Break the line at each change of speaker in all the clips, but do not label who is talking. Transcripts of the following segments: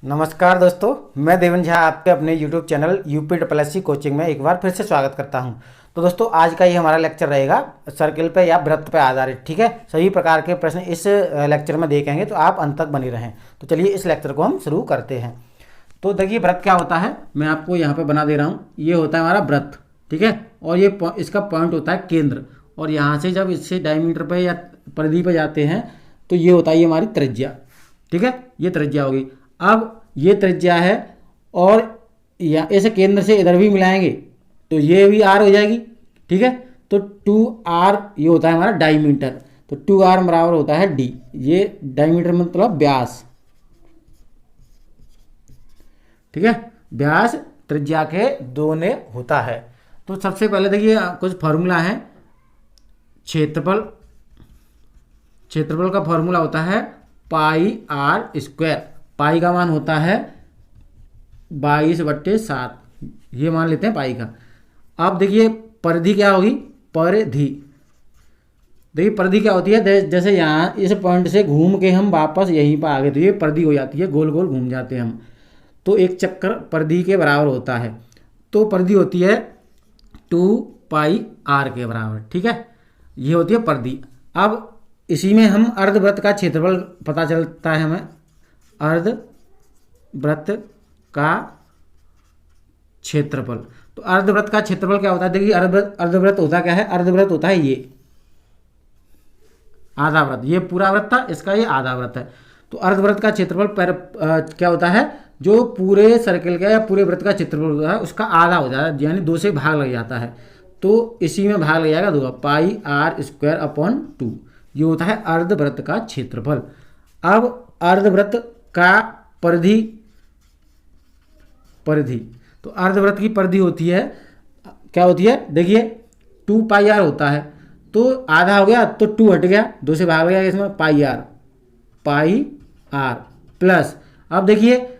नमस्कार दोस्तों, मैं देवन झा आपके अपने YouTube चैनल UPSSC कोचिंग में एक बार फिर से स्वागत करता हूं। तो दोस्तों, आज का ये हमारा लेक्चर रहेगा सर्किल पे या वृत्त पे आधारित। ठीक है, सभी प्रकार के प्रश्न इस लेक्चर में देखेंगे, तो आप अंत तक बने रहें। तो चलिए इस लेक्चर को हम शुरू करते हैं। तो देखिए, वृत्त क्या होता है, मैं आपको यहाँ पर बना दे रहा हूँ। ये होता है हमारा वृत्त, ठीक है, और ये इसका पॉइंट होता है केंद्र, और यहाँ से जब इससे डायमीटर पे या परिधि पे जाते हैं तो ये होता है ये हमारी त्रिज्या। ठीक है, ये त्रिज्या होगी। अब ये त्रिज्या है और या ऐसे केंद्र से इधर भी मिलाएंगे तो ये भी आर हो जाएगी। ठीक है, तो 2r ये होता है हमारा डायमीटर, तो 2r बराबर होता है d। ये डायमीटर मतलब व्यास। ठीक है, व्यास त्रिज्या के दोने होता है। तो सबसे पहले देखिए कुछ फॉर्मूला है। क्षेत्रफल का फॉर्मूला होता है पाई आर स्क्वायर। पाई का मान होता है 22/7, ये मान लेते हैं पाई का। अब देखिए परिधि क्या होगी, परिधि देखिए परिधि क्या होती है, जैसे यहाँ इस पॉइंट से घूम के हम वापस यहीं पर आ गए तो ये परिधि हो जाती है, गोल गोल घूम जाते हैं हम, तो एक चक्कर परिधि के बराबर होता है। तो परिधि होती है 2πr के बराबर। ठीक है, ये होती है परिधि। अब इसी में हम अर्धवृत्त का क्षेत्रफल पता चलता है हमें। अर्धवृत्त का क्षेत्रफल, तो अर्धवृत्त का क्षेत्रफल क्या होता है, देखिए अर्धवृत्त होता क्या है, अर्धवृत्त होता है ये आधा वृत्त, ये पूरा वृत्त था, इसका ये आधा वृत्त है। तो अर्धवृत्त का क्षेत्रफल क्या होता है, जो पूरे सर्कल का या पूरे वृत्त का क्षेत्रफल होता है उसका आधा हो जाता है, यानी 2 से भाग लग जाता है। तो इसी में भाग लग जाएगा 2, पाई आर स्क्वायर अपॉन 2, ये होता है अर्धवृत्त का क्षेत्रफल। अब अर्धवृत्त का परिधि, तो अर्धवृत्त की परिधि होती है क्या होती है, देखिए 2πr होता है, तो आधा हो गया तो 2 हट गया, 2 से भाग गया इसमें, पाई आर प्लस, अब देखिए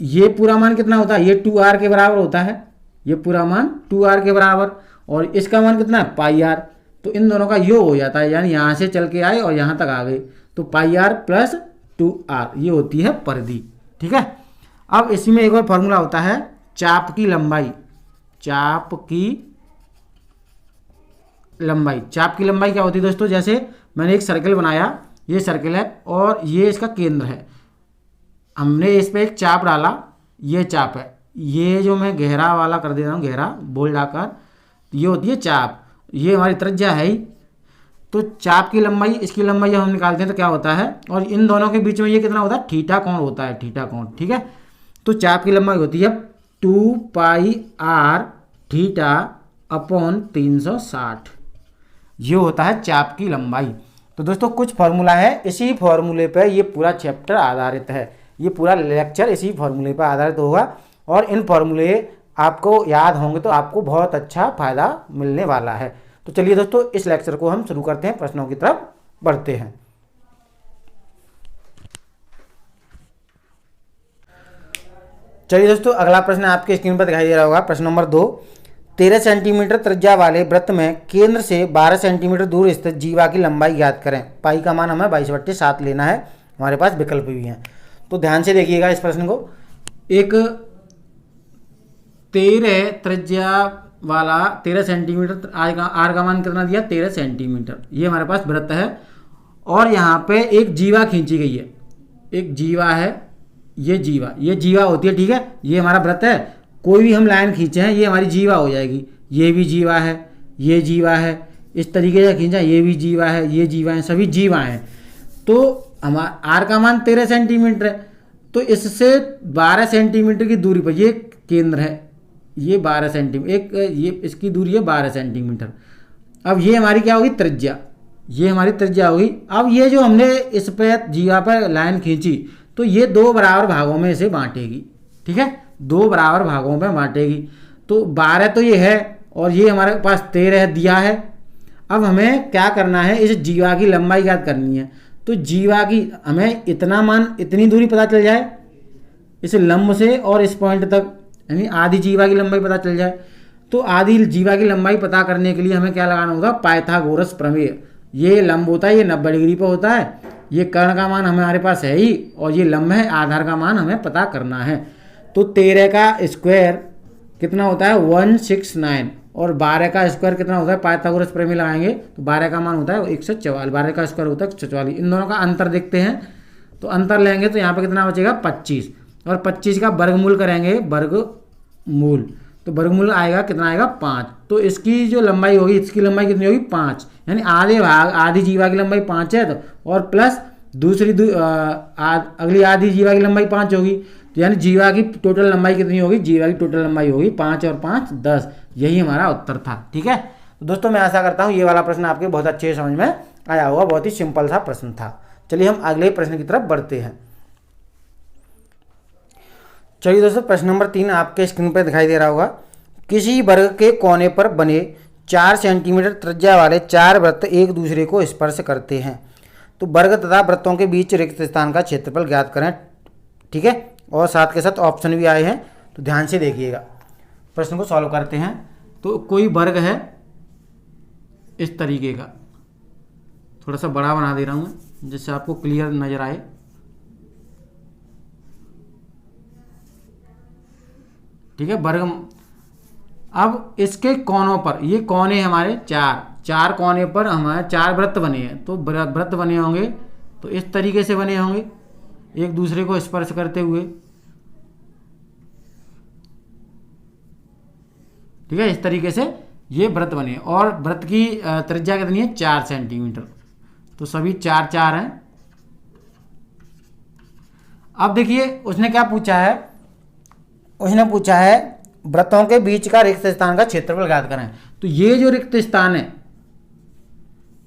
ये पूरा मान कितना होता है, ये 2r के बराबर होता है, ये पूरा मान 2r के बराबर, और इसका मान कितना है पाई आर, तो इन दोनों का योग हो जाता है, यानी यहाँ से चल के आए और यहाँ तक आ गए, तो पाई आर प्लस 2r, ये होती है परिधि। ठीक है, अब इसी में एक और फॉर्मूला होता है चाप की लंबाई। चाप की लंबाई क्या होती है दोस्तों, जैसे मैंने एक सर्कल बनाया, ये सर्कल है और ये इसका केंद्र है, हमने इस पर एक चाप डाला, ये चाप है, ये जो मैं गहरा वाला कर देता हूँ, गहरा बोल्ड आकार, ये होती है चाप, ये हमारी त्रिज्या है ही। तो चाप की लंबाई, इसकी लंबाई हम निकालते हैं तो क्या होता है, और इन दोनों के बीच में ये कितना होता है, थीटा कोण होता है, थीटा कोण। ठीक है, तो चाप की लंबाई होती है 2πr थीटा अपॉन 360, ये होता है चाप की लंबाई। तो दोस्तों कुछ फार्मूला है, इसी फार्मूले पर ये पूरा चैप्टर आधारित है, ये पूरा लेक्चर इसी फार्मूले पर आधारित होगा, और इन फार्मूले आपको याद होंगे तो आपको बहुत अच्छा फायदा मिलने वाला है। तो चलिए दोस्तों, इस लेक्चर को हम शुरू करते हैं, प्रश्नों की तरफ बढ़ते हैं। चलिए दोस्तों, अगला प्रश्न आपके स्क्रीन पर दिखाई दे रहा होगा, प्रश्न नंबर 2। 13 सेंटीमीटर त्रिज्या वाले वृत्त में केंद्र से 12 सेंटीमीटर दूर स्थित जीवा की लंबाई ज्ञात करें। पाई का मान हमें 22/7 लेना है, हमारे पास विकल्प भी हैं, तो ध्यान से देखिएगा इस प्रश्न को। एक 13 त्रिज्या वाला 13 सेंटीमीटर, आर का मान कितना दिया, 13 सेंटीमीटर, ये हमारे पास वृत्त है, और यहाँ पे एक जीवा खींची गई है, एक जीवा है, ये जीवा होती है। ठीक है, ये हमारा वृत्त है, कोई भी हम लाइन खींचे हैं ये हमारी जीवा हो जाएगी, ये भी जीवा है, ये जीवा है, इस तरीके से खींचा, ये भी जीवा है, ये जीवा है, सभी जीवा हैं। तो हमारा आर का मान 13 सेंटीमीटर है, तो इससे 12 सेंटीमीटर की दूरी पर ये केंद्र है, ये 12 सेंटीमीटर, ये इसकी दूरी है 12 सेंटीमीटर। अब ये हमारी क्या होगी, त्रिज्या, ये हमारी त्रिज्या होगी। अब ये जो हमने इस पे जीवा पर लाइन खींची, तो ये 2 बराबर भागों में इसे बांटेगी। ठीक है, 2 बराबर भागों में बांटेगी, तो 12 तो ये है और ये हमारे पास 13 दिया है। अब हमें क्या करना है, इस जीवा की लंबाई ज्ञात करनी है। तो जीवा की हमें इतना मान, इतनी दूरी पता चल जाए इस लंब से और इस पॉइंट तक, यानी आधी जीवा की लंबाई पता चल जाए। तो आधी जीवा की लंबाई पता करने के लिए हमें क्या लगाना होगा, पाइथागोरस प्रमेय। ये लंब होता है, ये 90 डिग्री पर होता है, ये कर्ण का मान हमारे पास है ही और ये लंब है, आधार का मान हमें पता करना है। तो 13 का स्क्वायर कितना होता है 169 और 12 का स्क्वायर कितना होता है, पाइथागोरस प्रमेय लगाएंगे तो 12 का मान होता है 144, 12 का स्क्वायर होता है 144। इन दोनों का अंतर देखते हैं, तो अंतर लेंगे तो यहाँ पे कितना बचेगा 25 और 25 का वर्गमूल करेंगे, वर्गमूल तो वर्गमूल आएगा कितना आएगा 5। तो इसकी जो लंबाई होगी, इसकी लंबाई कितनी होगी 5, यानी आधे भाग आधी जीवा की लंबाई 5 है तो और प्लस दूसरी अगली आधी जीवा की लंबाई 5 होगी, तो यानी जीवा की टोटल लंबाई कितनी होगी, जीवा की टोटल लंबाई होगी 5 और 5 10। यही हमारा उत्तर था। ठीक है, तो दोस्तों मैं आशा करता हूँ ये वाला प्रश्न आपके बहुत अच्छे समझ में आया होगा, बहुत ही सिंपल सा प्रश्न था। चलिए हम अगले प्रश्न की तरफ बढ़ते हैं। चलिए दोस्तों, प्रश्न नंबर 3 आपके स्क्रीन पर दिखाई दे रहा होगा। किसी वर्ग के कोने पर बने 4 सेंटीमीटर त्रिज्या वाले 4 वृत्त एक दूसरे को स्पर्श करते हैं, तो वर्ग तथा वृत्तों के बीच रिक्त स्थान का क्षेत्रफल ज्ञात करें। ठीक है, और साथ के साथ ऑप्शन भी आए हैं, तो ध्यान से देखिएगा। प्रश्न को सॉल्व करते हैं। तो कोई वर्ग है इस तरीके का, थोड़ा सा बड़ा बना दे रहा हूँ मैं जिससे आपको क्लियर नजर आए। ठीक है, वर्ग। अब इसके कोनों पर, ये कोने हमारे चार कोने पर हमारे 4 वृत्त बने हैं, तो वृत्त बने होंगे तो इस तरीके से बने होंगे एक दूसरे को स्पर्श करते हुए। ठीक है, इस तरीके से ये वृत्त बने और वृत्त की त्रिज्या कितनी है 4 सेंटीमीटर, तो सभी 4 हैं। अब देखिए उसने क्या पूछा है, उसने पूछा है वृत्तों के बीच का रिक्त स्थान का क्षेत्रफल ज्ञात करें। तो ये जो रिक्त स्थान है,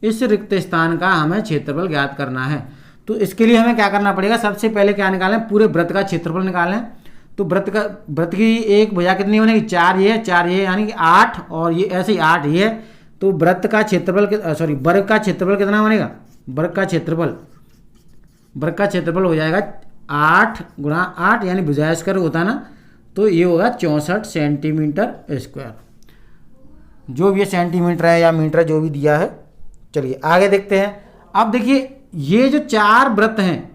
इस रिक्त स्थान का हमें क्षेत्रफल ज्ञात करना है। तो इसके लिए हमें क्या करना पड़ेगा, सबसे पहले क्या निकालें, पूरे वृत्त का क्षेत्रफल निकालें। तो वृत्त की एक भुजा कितनी बनेगी 4 ये यानी कि 8 और ये ऐसे ही 8 ये। तो वृत्त का क्षेत्रफल वर्ग का क्षेत्रफल कितना बनेगा, वर्ग का क्षेत्रफल हो जाएगा 8 गुणा 8 यानी भुजा स्क्वायर होता है ना, तो ये होगा 64 सेंटीमीटर स्क्वायर, जो भी ये सेंटीमीटर है या मीटर जो भी दिया है। चलिए आगे देखते हैं। अब देखिए ये जो 4 वृत्त हैं,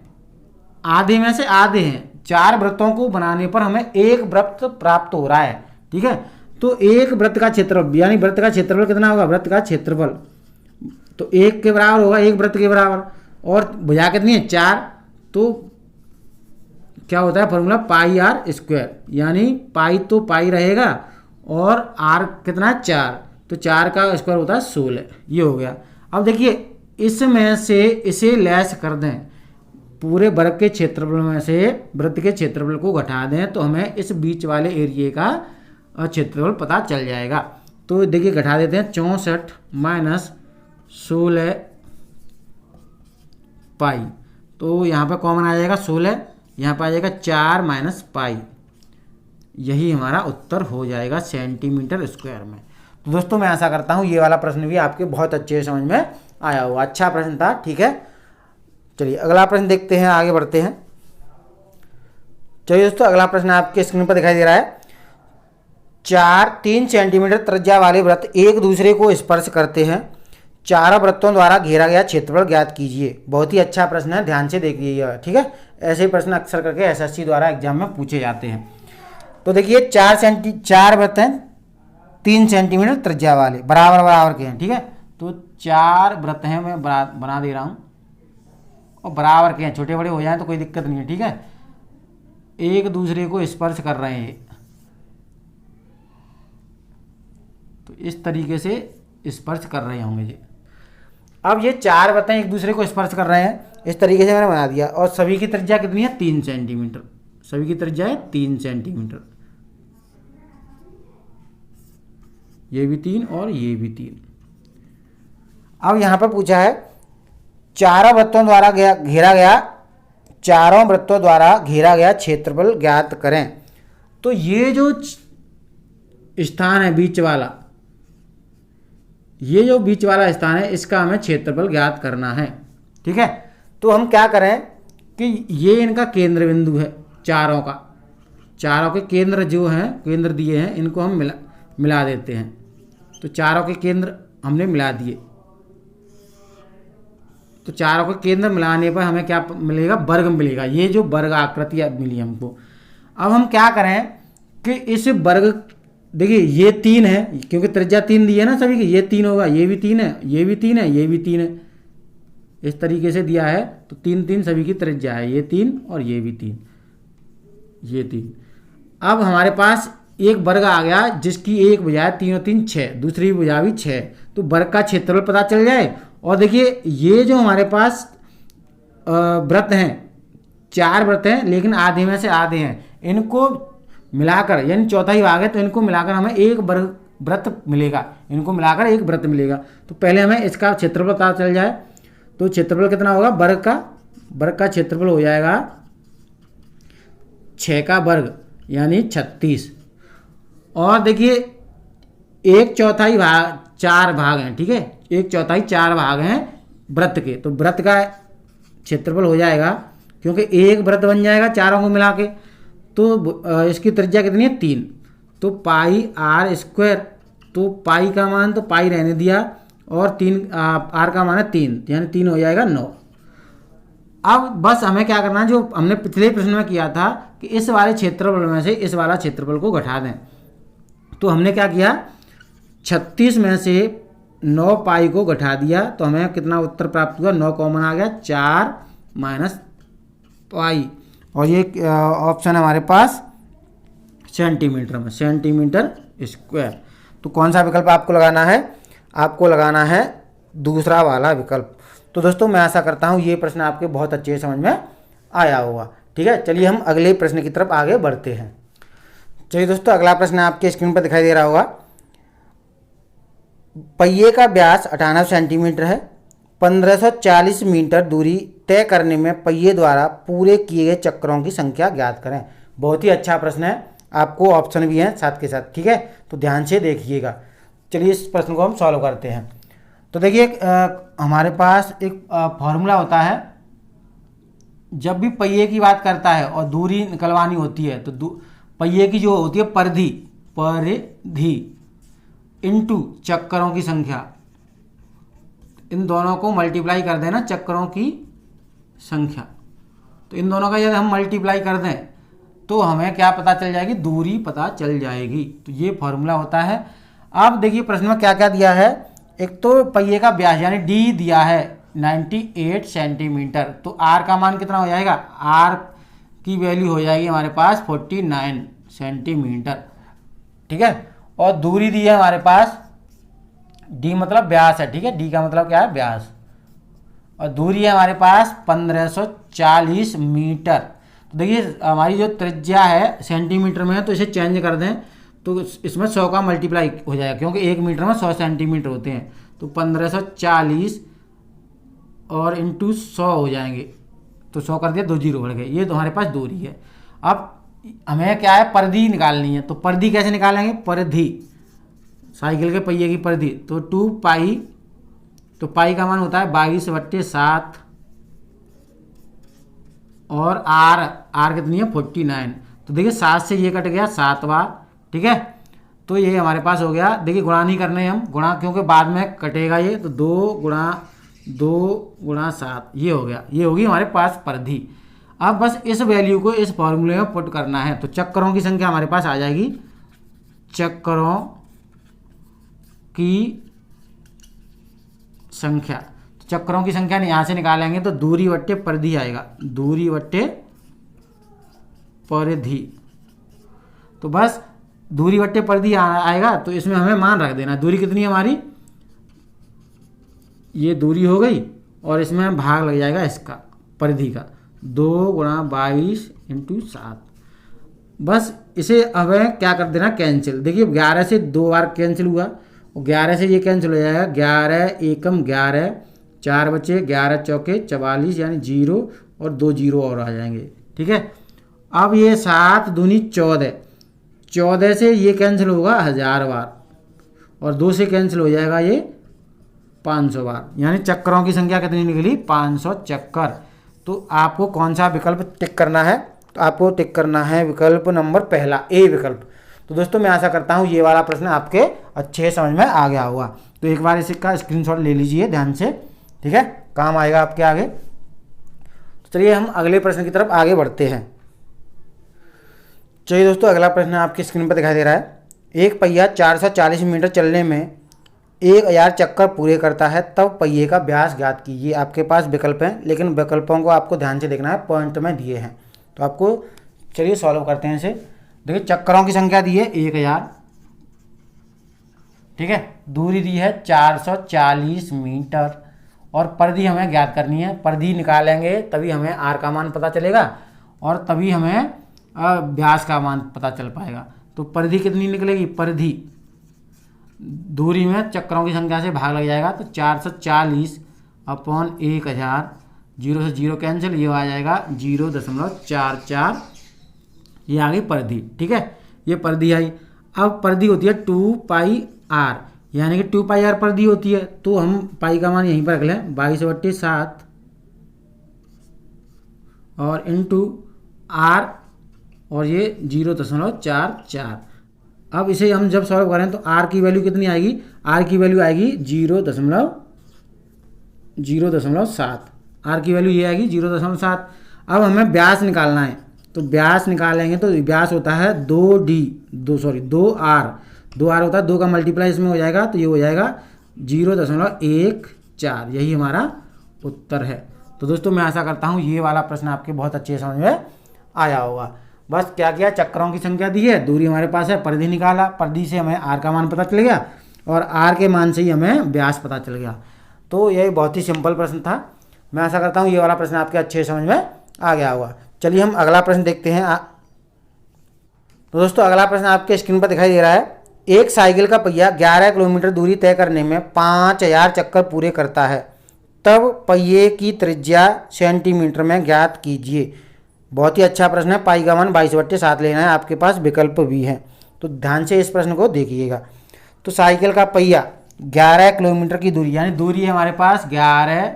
आधे में से आधे हैं, 4 वृत्तों को बनाने पर हमें एक वृत्त प्राप्त हो रहा है। ठीक है, तो एक वृत्त का क्षेत्रफल यानी वृत्त का क्षेत्रफल कितना होगा, वृत्त का क्षेत्रफल तो 1 के बराबर होगा, एक वृत्त के बराबर, और भुजा कितनी है 4, तो क्या होता है फॉर्मूला पाई आर स्क्वायर, यानी पाई तो पाई रहेगा और आर कितना है 4, तो 4 का स्क्वायर होता है 16। ये हो गया। अब देखिए इसमें से इसे लेस कर दें, पूरे वर्ग के क्षेत्रफल में से वृत्त के क्षेत्रफल को घटा दें तो हमें इस बीच वाले एरिए का क्षेत्रफल पता चल जाएगा। तो देखिए घटा देते हैं, 64 माइनस 16 पाई, तो यहाँ पे कॉमन आ जाएगा 16, यहाँ पर आ जाएगा 4 माइनस पाई, यही हमारा उत्तर हो जाएगा सेंटीमीटर स्क्वायर में। तो दोस्तों मैं आशा करता हूँ ये वाला प्रश्न भी आपके बहुत अच्छे समझ में आया होगा, अच्छा प्रश्न था। ठीक है, चलिए अगला प्रश्न देखते हैं, आगे बढ़ते हैं। चलिए दोस्तों अगला प्रश्न आपके स्क्रीन पर दिखाई दे रहा है। 3 सेंटीमीटर त्रिज्या वाले वृत्त एक दूसरे को स्पर्श करते हैं, 4 वृत्तों द्वारा घेरा गया क्षेत्रफल ज्ञात कीजिए। बहुत ही अच्छा प्रश्न है, ध्यान से देखिएगा। ठीक है, ऐसे प्रश्न अक्सर करके एसएससी द्वारा एग्जाम में पूछे जाते हैं। तो देखिए 4 वृत्त हैं 3 सेंटीमीटर त्रिज्या वाले, बराबर के हैं। ठीक है, तो 4 वृत्त हैं, मैं बना दे रहा हूँ और बराबर के हैं, छोटे बड़े हो जाएं तो कोई दिक्कत नहीं है। ठीक है, एक दूसरे को स्पर्श कर रहे हैं, तो इस तरीके से स्पर्श कर रहे होंगे जी। अब ये 4 वृत्त एक दूसरे को स्पर्श कर रहे हैं, इस तरीके से मैंने बना दिया, और सभी की त्रिज्या कितनी है 3 सेंटीमीटर, सभी की त्रिज्या है 3 सेंटीमीटर, ये भी 3 और ये भी 3। अब यहाँ पर पूछा है 4 वृत्तों द्वारा घेरा गया, 4 वृत्तों द्वारा घेरा गया क्षेत्रफल ज्ञात करें। तो ये जो स्थान है बीच वाला, ये जो बीच वाला स्थान है, इसका हमें क्षेत्रफल ज्ञात करना है। ठीक है, तो हम क्या करें कि ये इनका केंद्र बिंदु है, चारों के केंद्र जो हैं, केंद्र दिए हैं, इनको हम मिला देते हैं। तो चारों के केंद्र हमने मिला दिए, तो चारों को केंद्र मिलाने पर हमें क्या मिलेगा, वर्ग मिलेगा। ये जो वर्ग आकृति मिली हमको। अब हम क्या करें कि इस वर्ग, देखिए ये 3 है क्योंकि त्रिज्या 3 दी है ना सभी की, ये 3 होगा, ये भी 3 है, ये भी 3 है, ये भी 3 है, इस तरीके से दिया है। तो 3 3 सभी की त्रिज्या है, ये 3 और ये भी 3, ये 3। अब हमारे पास एक वर्ग आ गया जिसकी एक भुजा है 3 और 3 6, दूसरी भुजा भी 6, तो वर्ग का क्षेत्रफल पता चल जाए। और देखिए ये जो हमारे पास वृत्त हैं, 4 वृत्त हैं लेकिन आधे में से आधे हैं, इनको मिलाकर यानी चौथाई भाग है तो इनको मिलाकर हमें एक वर्ग वृत्त मिलेगा, इनको मिलाकर एक वृत्त मिलेगा। तो पहले हमें इसका क्षेत्रफल पता चल जाए। तो क्षेत्रफल कितना होगा, वर्ग का क्षेत्रफल हो जाएगा 6 का वर्ग यानी 36। और देखिए 1/4 भाग 4 भाग हैं, ठीक है, 1/4 4 भाग हैं वृत्त के, तो वृत्त का क्षेत्रफल हो जाएगा क्योंकि एक वृत्त बन जाएगा चारों को मिला के। तो इसकी त्रिज्या कितनी है 3, तो पाई आर स्क्वायर, तो पाई का मान तो पाई रहने दिया और 3 आर का मान है 3 यानी 3 हो जाएगा 9। अब बस हमें क्या करना है, जो हमने पिछले प्रश्न में किया था कि इस वाले क्षेत्रफल में से इस वाला क्षेत्रफल को घटा दें। तो हमने क्या किया, 36 में से 9 पाई को घटा दिया तो हमें कितना उत्तर प्राप्त हुआ, 9 कॉमन आ गया, 4 माइनस पाई। और ये ऑप्शन है हमारे पास सेंटीमीटर में, सेंटीमीटर स्क्वायर। तो कौन सा विकल्प आपको लगाना है, आपको लगाना है दूसरा वाला विकल्प। तो दोस्तों मैं आशा करता हूँ ये प्रश्न आपके बहुत अच्छे समझ में आया होगा। ठीक है, चलिए हम अगले प्रश्न की तरफ आगे बढ़ते हैं। चलिए दोस्तों अगला प्रश्न आपके स्क्रीन पर दिखाई दे रहा होगा। पहिए का व्यास 98 सेंटीमीटर है। 1540 मीटर दूरी तय करने में पहिए द्वारा पूरे किए गए चक्रों की संख्या ज्ञात करें। बहुत ही अच्छा प्रश्न है, आपको ऑप्शन भी हैं साथ के साथ, ठीक है, तो ध्यान से देखिएगा। चलिए इस प्रश्न को हम सॉल्व करते हैं। तो देखिए हमारे पास एक फॉर्मूला होता है, जब भी पहिए की बात करता है और दूरी निकलवानी होती है तो पहिए की जो होती है परिधि इनटू चक्करों की संख्या, इन दोनों को मल्टीप्लाई कर देना चक्करों की संख्या। तो इन दोनों का यदि हम मल्टीप्लाई कर दें तो हमें क्या पता चल जाएगी, दूरी पता चल जाएगी। तो ये फॉर्मूला होता है। अब देखिए प्रश्न में क्या क्या दिया है। एक तो पहिए का व्यास यानी डी दिया है 98 सेंटीमीटर, तो आर का मान कितना हो जाएगा, आर की वैल्यू हो जाएगी हमारे पास 49 सेंटीमीटर, ठीक है। और दूरी दी है हमारे पास, डी मतलब व्यास है, ठीक है, डी का मतलब क्या है, व्यास, और दूरी है हमारे पास 1540 मीटर। तो देखिए हमारी जो त्रिज्या है सेंटीमीटर में है, तो इसे चेंज कर दें तो इसमें 100 का मल्टीप्लाई हो जाएगा क्योंकि 1 मीटर में 100 सेंटीमीटर होते हैं। तो 1540 और इंटू 100 हो जाएंगे, तो 100 कर दिया, 2 जीरो बढ़ गए। ये तो हमारे पास दूरी है। अब हमें क्या है, परिधि निकालनी है। तो परिधि कैसे निकालेंगे, परिधि साइकिल के पहिए की परिधि, तो 2 पाई, तो पाई का मान होता है 22/7 और आर कितनी है 49। तो देखिए 7 से ये कट गया 7 बार, ठीक है। तो ये हमारे पास हो गया। देखिए गुणा नहीं करने हम, गुणा क्योंकि बाद में कटेगा ये, तो 2 गुणा 7 ये हो गया, ये होगी हमारे पास परिधि। अब बस इस वैल्यू को इस फॉर्मूले में पुट करना है। तो चक्करों की संख्या हमारे पास आ जाएगी, चक्करों की संख्या, तो चक्करों की संख्या यहाँ से निकालेंगे तो दूरी बट्टे परिधि आएगा, दूरी बट्टे परिधि। तो बस दूरी बट्टे परिधि आएगा, तो इसमें हमें मान रख देना। दूरी कितनी है हमारी, ये दूरी हो गई और इसमें भाग लग जाएगा इसका परिधि का, 2 गुणा 22 इंटू 7। बस इसे हमें क्या कर देना, कैंसिल। देखिए 11 से 2 बार कैंसिल हुआ और 11 से ये कैंसिल हो जाएगा, 11 एकम 11, 4 बचे, 11 चौके 44 यानी 0 और 2 जीरो और आ जाएंगे, ठीक है। अब ये 7 दूनी 14, 14 से ये कैंसिल होगा 1000 बार और 2 से कैंसिल हो जाएगा ये 500 बार, यानी चक्करों की संख्या कितनी निकली, 500 चक्कर। तो आपको कौन सा विकल्प टिक करना है, तो आपको टिक करना है विकल्प नंबर पहला, ए विकल्प। तो दोस्तों मैं आशा करता हूँ ये वाला प्रश्न आपके अच्छे समझ में आ गया होगा। तो एक बार इसका स्क्रीनशॉट ले लीजिए ध्यान से, ठीक है, काम आएगा आपके आगे। तो चलिए हम अगले प्रश्न की तरफ आगे बढ़ते हैं। चलिए दोस्तों, अगला प्रश्न आपकी स्क्रीन पर दिखाई दे रहा है। एक पहिया 440 मीटर चलने में 1000 चक्कर पूरे करता है, तब पहिए का व्यास ज्ञात कीजिए। आपके पास विकल्प हैं, लेकिन विकल्पों को आपको ध्यान से देखना है, पॉइंट में दिए हैं। तो आपको चलिए सॉल्व करते हैं इसे। देखिए चक्करों की संख्या दी है 1000, ठीक है, दूरी दी है 440 मीटर और परिधि हमें ज्ञात करनी है। परिधि निकालेंगे तभी हमें आर का मान पता चलेगा और तभी हमें व्यास का मान पता चल पाएगा। तो परिधि कितनी निकलेगी? परिधि दूरी में चक्करों की संख्या से भाग लग जाएगा, तो 440 अपॉन 1000, 0 से 0 कैंसिल, ये आ जाएगा 0.44, ये आ गई परिधि। ठीक है, ये परिधि आई। अब परिधि होती है 2πr, यानी कि 2πr परिधि होती है, तो हम पाई का मान यहीं पर रख लें 22/7 और इंटू r और ये 0.44। अब इसे हम जब सॉल्व करें तो r की वैल्यू कितनी आएगी? r की वैल्यू आएगी 0.7, r की वैल्यू ये आएगी 0.7। अब हमें व्यास निकालना है, तो व्यास निकालेंगे तो व्यास होता है 2r होता है, 2 का मल्टीप्लाई इसमें हो जाएगा, तो ये हो जाएगा 0.14। यही हमारा उत्तर है। तो दोस्तों मैं आशा करता हूँ ये वाला प्रश्न आपके बहुत अच्छे समझ में आया होगा। बस क्या किया, चक्करों की संख्या दी है, दूरी हमारे पास है, परिधि निकाला, परिधि से हमें आर का मान पता चल गया और आर के मान से ही हमें व्यास पता चल गया। तो यह बहुत ही सिंपल प्रश्न था। मैं आशा करता हूँ ये वाला प्रश्न आपके अच्छे समझ में आ गया होगा। चलिए हम अगला प्रश्न देखते हैं। तो दोस्तों अगला प्रश्न आपके स्क्रीन पर दिखाई दे रहा है। एक साइकिल का पहिया 11 किलोमीटर दूरी तय करने में 5000 चक्कर पूरे करता है, तब पहिए की त्रिज्या सेंटीमीटर में ज्ञात कीजिए। बहुत ही अच्छा प्रश्न है। पाई का मान 22/7 लेना है, आपके पास विकल्प भी हैं, तो ध्यान से इस प्रश्न को देखिएगा। तो साइकिल का पहिया 11 किलोमीटर की दूरी, यानी दूरी है हमारे पास 11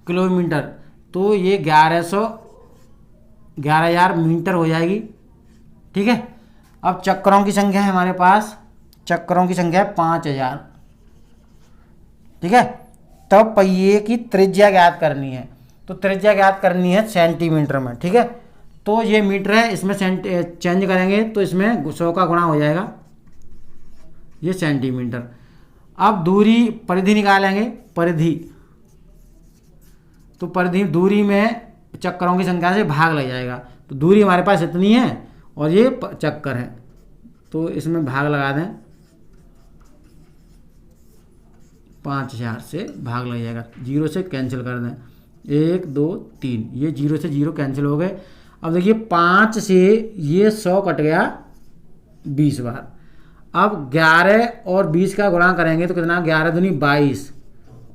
किलोमीटर, तो ये 11,000 मीटर हो जाएगी। ठीक है, अब चक्करों की संख्या है हमारे पास, चक्करों की संख्या है 5000। ठीक है, तब पहिए की त्रिज्या ज्ञात करनी है, तो त्रिज्या ज्ञात करनी है सेंटीमीटर में। ठीक है, तो ये मीटर है, इसमें चेंज करेंगे तो इसमें 100 का गुणा हो जाएगा, ये सेंटीमीटर। अब दूरी, परिधि निकालेंगे, परिधि, तो परिधि दूरी में चक्करों की संख्या से भाग लग जाएगा, तो दूरी हमारे पास इतनी है और ये चक्कर है, तो इसमें भाग लगा दें, 5000 से भाग लग जाएगा, 0 से कैंसिल कर दें, 1 2 3, ये 0 से 0 कैंसिल हो गए। अब देखिए 5 से ये 100 कट गया 20 बार। अब 11 और 20 का गुणा करेंगे तो कितना, 11 दूनी 22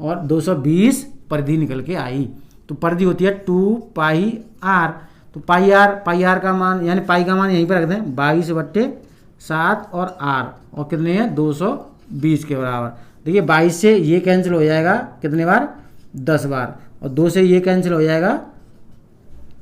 और 220 परिधि निकल के आई। तो परिधि होती है 2πr, तो पाई आर का मान, यानी पाई का मान यहीं पर रख दें 22/7 और r, और कितने हैं 220 के बराबर। देखिए 22 से ये कैंसिल हो जाएगा कितने बार, 10 बार, और 2 से ये कैंसिल हो जाएगा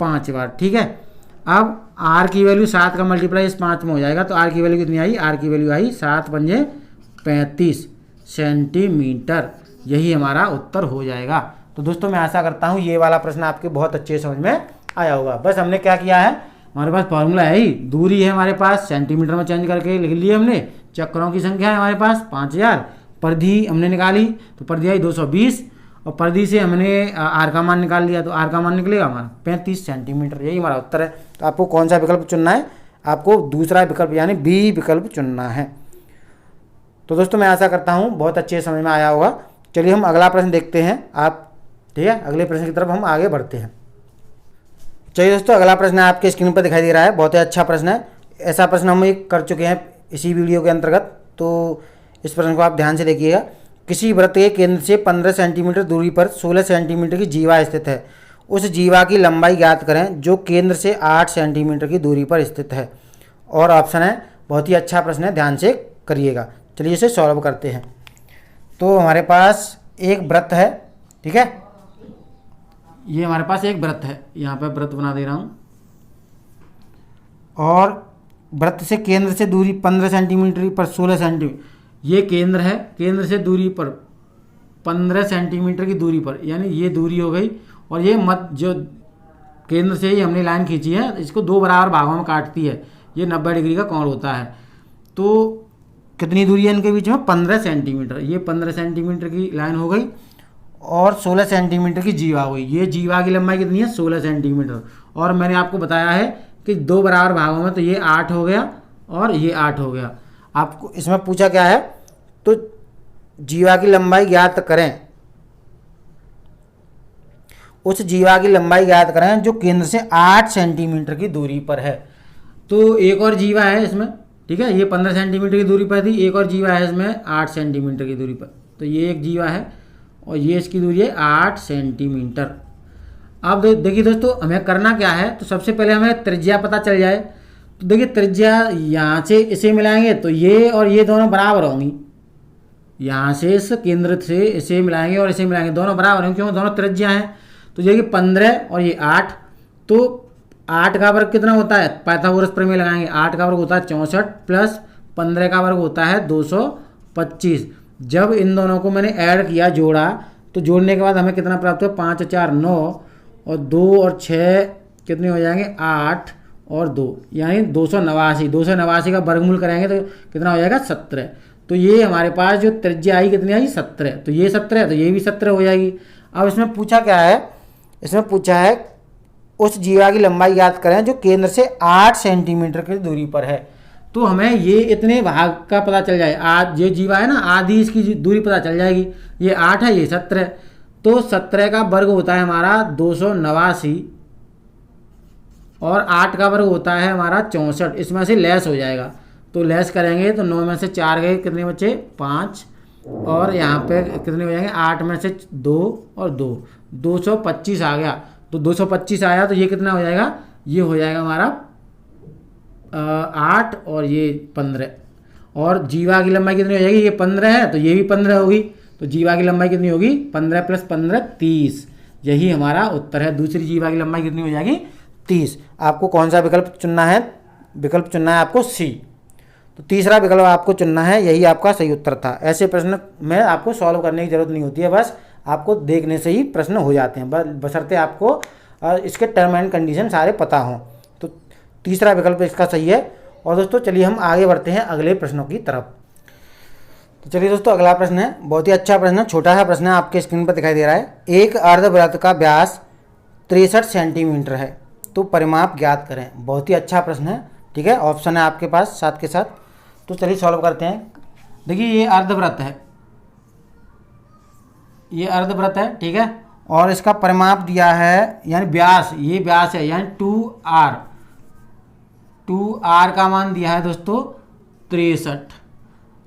5 बार। ठीक है, अब r की वैल्यू 7 का मल्टीप्लाई इस 5 में हो जाएगा, तो r की वैल्यू कितनी आई, r की वैल्यू आई 7×5 सेंटीमीटर। यही हमारा उत्तर हो जाएगा। तो दोस्तों मैं आशा करता हूँ ये वाला प्रश्न आपके बहुत अच्छे समझ में आया होगा। बस हमने क्या किया है, हमारे पास फॉर्मूला है ही, दूरी है हमारे पास, सेंटीमीटर में चेंज करके लिख लिए हमने, चक्करों की संख्या है हमारे पास 5000, परिधि हमने निकाली तो परिधि आई 220 और परिधि से हमने आर का मान निकाल लिया, तो आर का मान निकलेगा हमारा 35 सेंटीमीटर। यही हमारा उत्तर है। तो आपको कौन सा विकल्प चुनना है, आपको दूसरा विकल्प यानी बी विकल्प चुनना है। तो दोस्तों मैं आशा करता हूँ बहुत अच्छे समझ में आया होगा। चलिए हम अगला प्रश्न देखते हैं आप, ठीक है, अगले प्रश्न की तरफ हम आगे बढ़ते हैं। चलिए दोस्तों अगला प्रश्न आपके स्क्रीन पर दिखाई दे रहा है, बहुत ही अच्छा प्रश्न है। ऐसा प्रश्न हम एक कर चुके हैं इसी वीडियो के अंतर्गत, तो इस प्रश्न को आप ध्यान से देखिएगा। किसी वृत्त के केंद्र से 15 सेंटीमीटर दूरी पर 16 सेंटीमीटर की जीवा स्थित है, उस जीवा की लंबाई ज्ञात करें जो केंद्र से 8 सेंटीमीटर की दूरी पर स्थित है। और ऑप्शन है, बहुत ही अच्छा प्रश्न है, ध्यान से करिएगा। चलिए इसे सॉल्व करते हैं। तो हमारे पास एक वृत्त है, ठीक है, ये हमारे पास एक वृत्त है, यहाँ पे वृत्त बना दे रहा हूँ, और वृत्त से केंद्र से दूरी 15 सेंटीमीटर पर 16 सेंटीमीटर, ये केंद्र है, केंद्र से दूरी पर 15 सेंटीमीटर की दूरी पर, यानी ये दूरी हो गई। और ये जो केंद्र से ही हमने लाइन खींची है, इसको 2 बराबर भागों में काटती है। ये 90 डिग्री का कोण होता है। तो कितनी दूरी है इनके बीच में? 15 सेंटीमीटर। ये 15 सेंटीमीटर की लाइन हो गई और 16 सेंटीमीटर की जीवा हुई। ये जीवा की लंबाई कितनी है? 16 सेंटीमीटर। और मैंने आपको बताया है कि 2 बराबर भागों में, तो ये 8 हो गया और ये 8 हो गया। आपको इसमें पूछा क्या है? तो जीवा की लंबाई ज्ञात करें, उस जीवा की लंबाई ज्ञात करें जो केंद्र से 8 सेंटीमीटर की दूरी पर है। तो एक और जीवा है इसमें, ठीक है। ये 15 सेंटीमीटर की दूरी पर थी, एक और जीवा है इसमें 8 सेंटीमीटर की दूरी पर। तो ये एक जीवा है और ये इसकी दूरी है 8 सेंटीमीटर। अब देखिए दोस्तों, हमें करना क्या है? तो सबसे पहले हमें त्रिज्या पता चल जाए। तो देखिए त्रिज्या यहाँ से इसे मिलाएंगे तो ये और ये दोनों बराबर होंगी। यहाँ से इस केंद्र से इसे मिलाएंगे और इसे मिलाएंगे, दोनों बराबर होंगे, क्यों? दोनों त्रिज्या हैं। तो देखिए 15 और ये 8, तो 8 का वर्ग कितना होता है? पाइथागोरस प्रमेय लगाएंगे। 8 का वर्ग होता है 64 प्लस 15 का वर्ग होता है 225। जब इन दोनों को मैंने ऐड किया, जोड़ा, तो जोड़ने के बाद हमें कितना प्राप्त हुआ? 5 4 9 और 2 और 6 कितने हो जाएंगे? 8 और 2, यानी 289। 289 का वर्गमूल करेंगे तो कितना हो जाएगा? 17। तो ये हमारे पास जो त्रिज्या आई कितनी आई? 17। तो ये 17 है तो ये भी 17 हो जाएगी। अब इसमें पूछा क्या है? इसमें पूछा है उस जीवा की लंबाई ज्ञात करें जो केंद्र से 8 सेंटीमीटर की दूरी पर है। तो हमें ये इतने भाग का पता चल जाए। आज ये जीवा है ना, आधी इसकी दूरी पता चल जाएगी। ये 8 है, ये 17। तो 17 का वर्ग होता है हमारा 289 और 8 का वर्ग होता है हमारा 64। इसमें से लेस हो जाएगा, तो लेस करेंगे तो 9 में से 4 गए, कितने बचे? 5। और यहाँ पे कितने हो जाएंगे? 8 में से 2 और 2, 225 आ गया। तो 225 आया तो ये कितना हो जाएगा? ये हो जाएगा हमारा 8 और ये 15। और जीवा की लंबाई कितनी हो जाएगी? ये 15 है तो ये भी 15 होगी। तो जीवा की लंबाई कितनी होगी? 15 प्लस 15 30। यही हमारा उत्तर है। दूसरी जीवा की लंबाई कितनी हो जाएगी? 30। आपको कौन सा विकल्प चुनना है? विकल्प चुनना है आपको सी। तो तीसरा विकल्प आपको चुनना है, यही आपका सही उत्तर था। ऐसे प्रश्न में आपको सॉल्व करने की जरूरत नहीं होती है, बस आपको देखने से ही प्रश्न हो जाते हैं, बशर्ते आपको इसके टर्म एंड कंडीशन सारे पता हों। तो तीसरा विकल्प इसका सही है। और दोस्तों चलिए हम आगे बढ़ते हैं अगले प्रश्नों की तरफ। तो चलिए दोस्तों, अगला प्रश्न है, बहुत ही अच्छा प्रश्न है, छोटा सा प्रश्न है, आपके स्क्रीन पर दिखाई दे रहा है। एक अर्धवृत्त का व्यास 63 सेंटीमीटर है, तो परिमाप ज्ञात करें। बहुत ही अच्छा प्रश्न है, ठीक है। ऑप्शन है आपके पास साथ के साथ। तो चलिए सॉल्व करते हैं। देखिए ये अर्धवृत्त है, ये अर्धवृत्त है, ठीक है। और इसका परिमाप दिया है, यानी व्यास, ये व्यास है, यानी 2r। 2r का मान दिया है दोस्तों 63।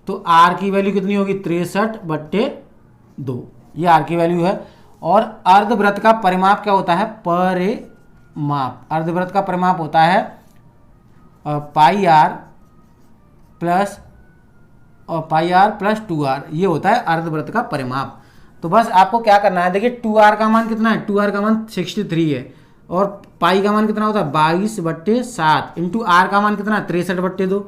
तो r की वैल्यू कितनी होगी? 63/2, ये r की वैल्यू है। और अर्धवृत्त का परिमाप क्या होता है? परिमाप, अर्धवृत्त का परिमाप होता है पाई आर प्लस 2r, ये होता है अर्धवृत्त का परिमाप। तो बस आपको क्या करना है, देखिए 2r का मान कितना है? 2r का मान 63 है। और पाई का मान कितना होता है? 22/7 इंटू आर का मान कितना है? 63/2,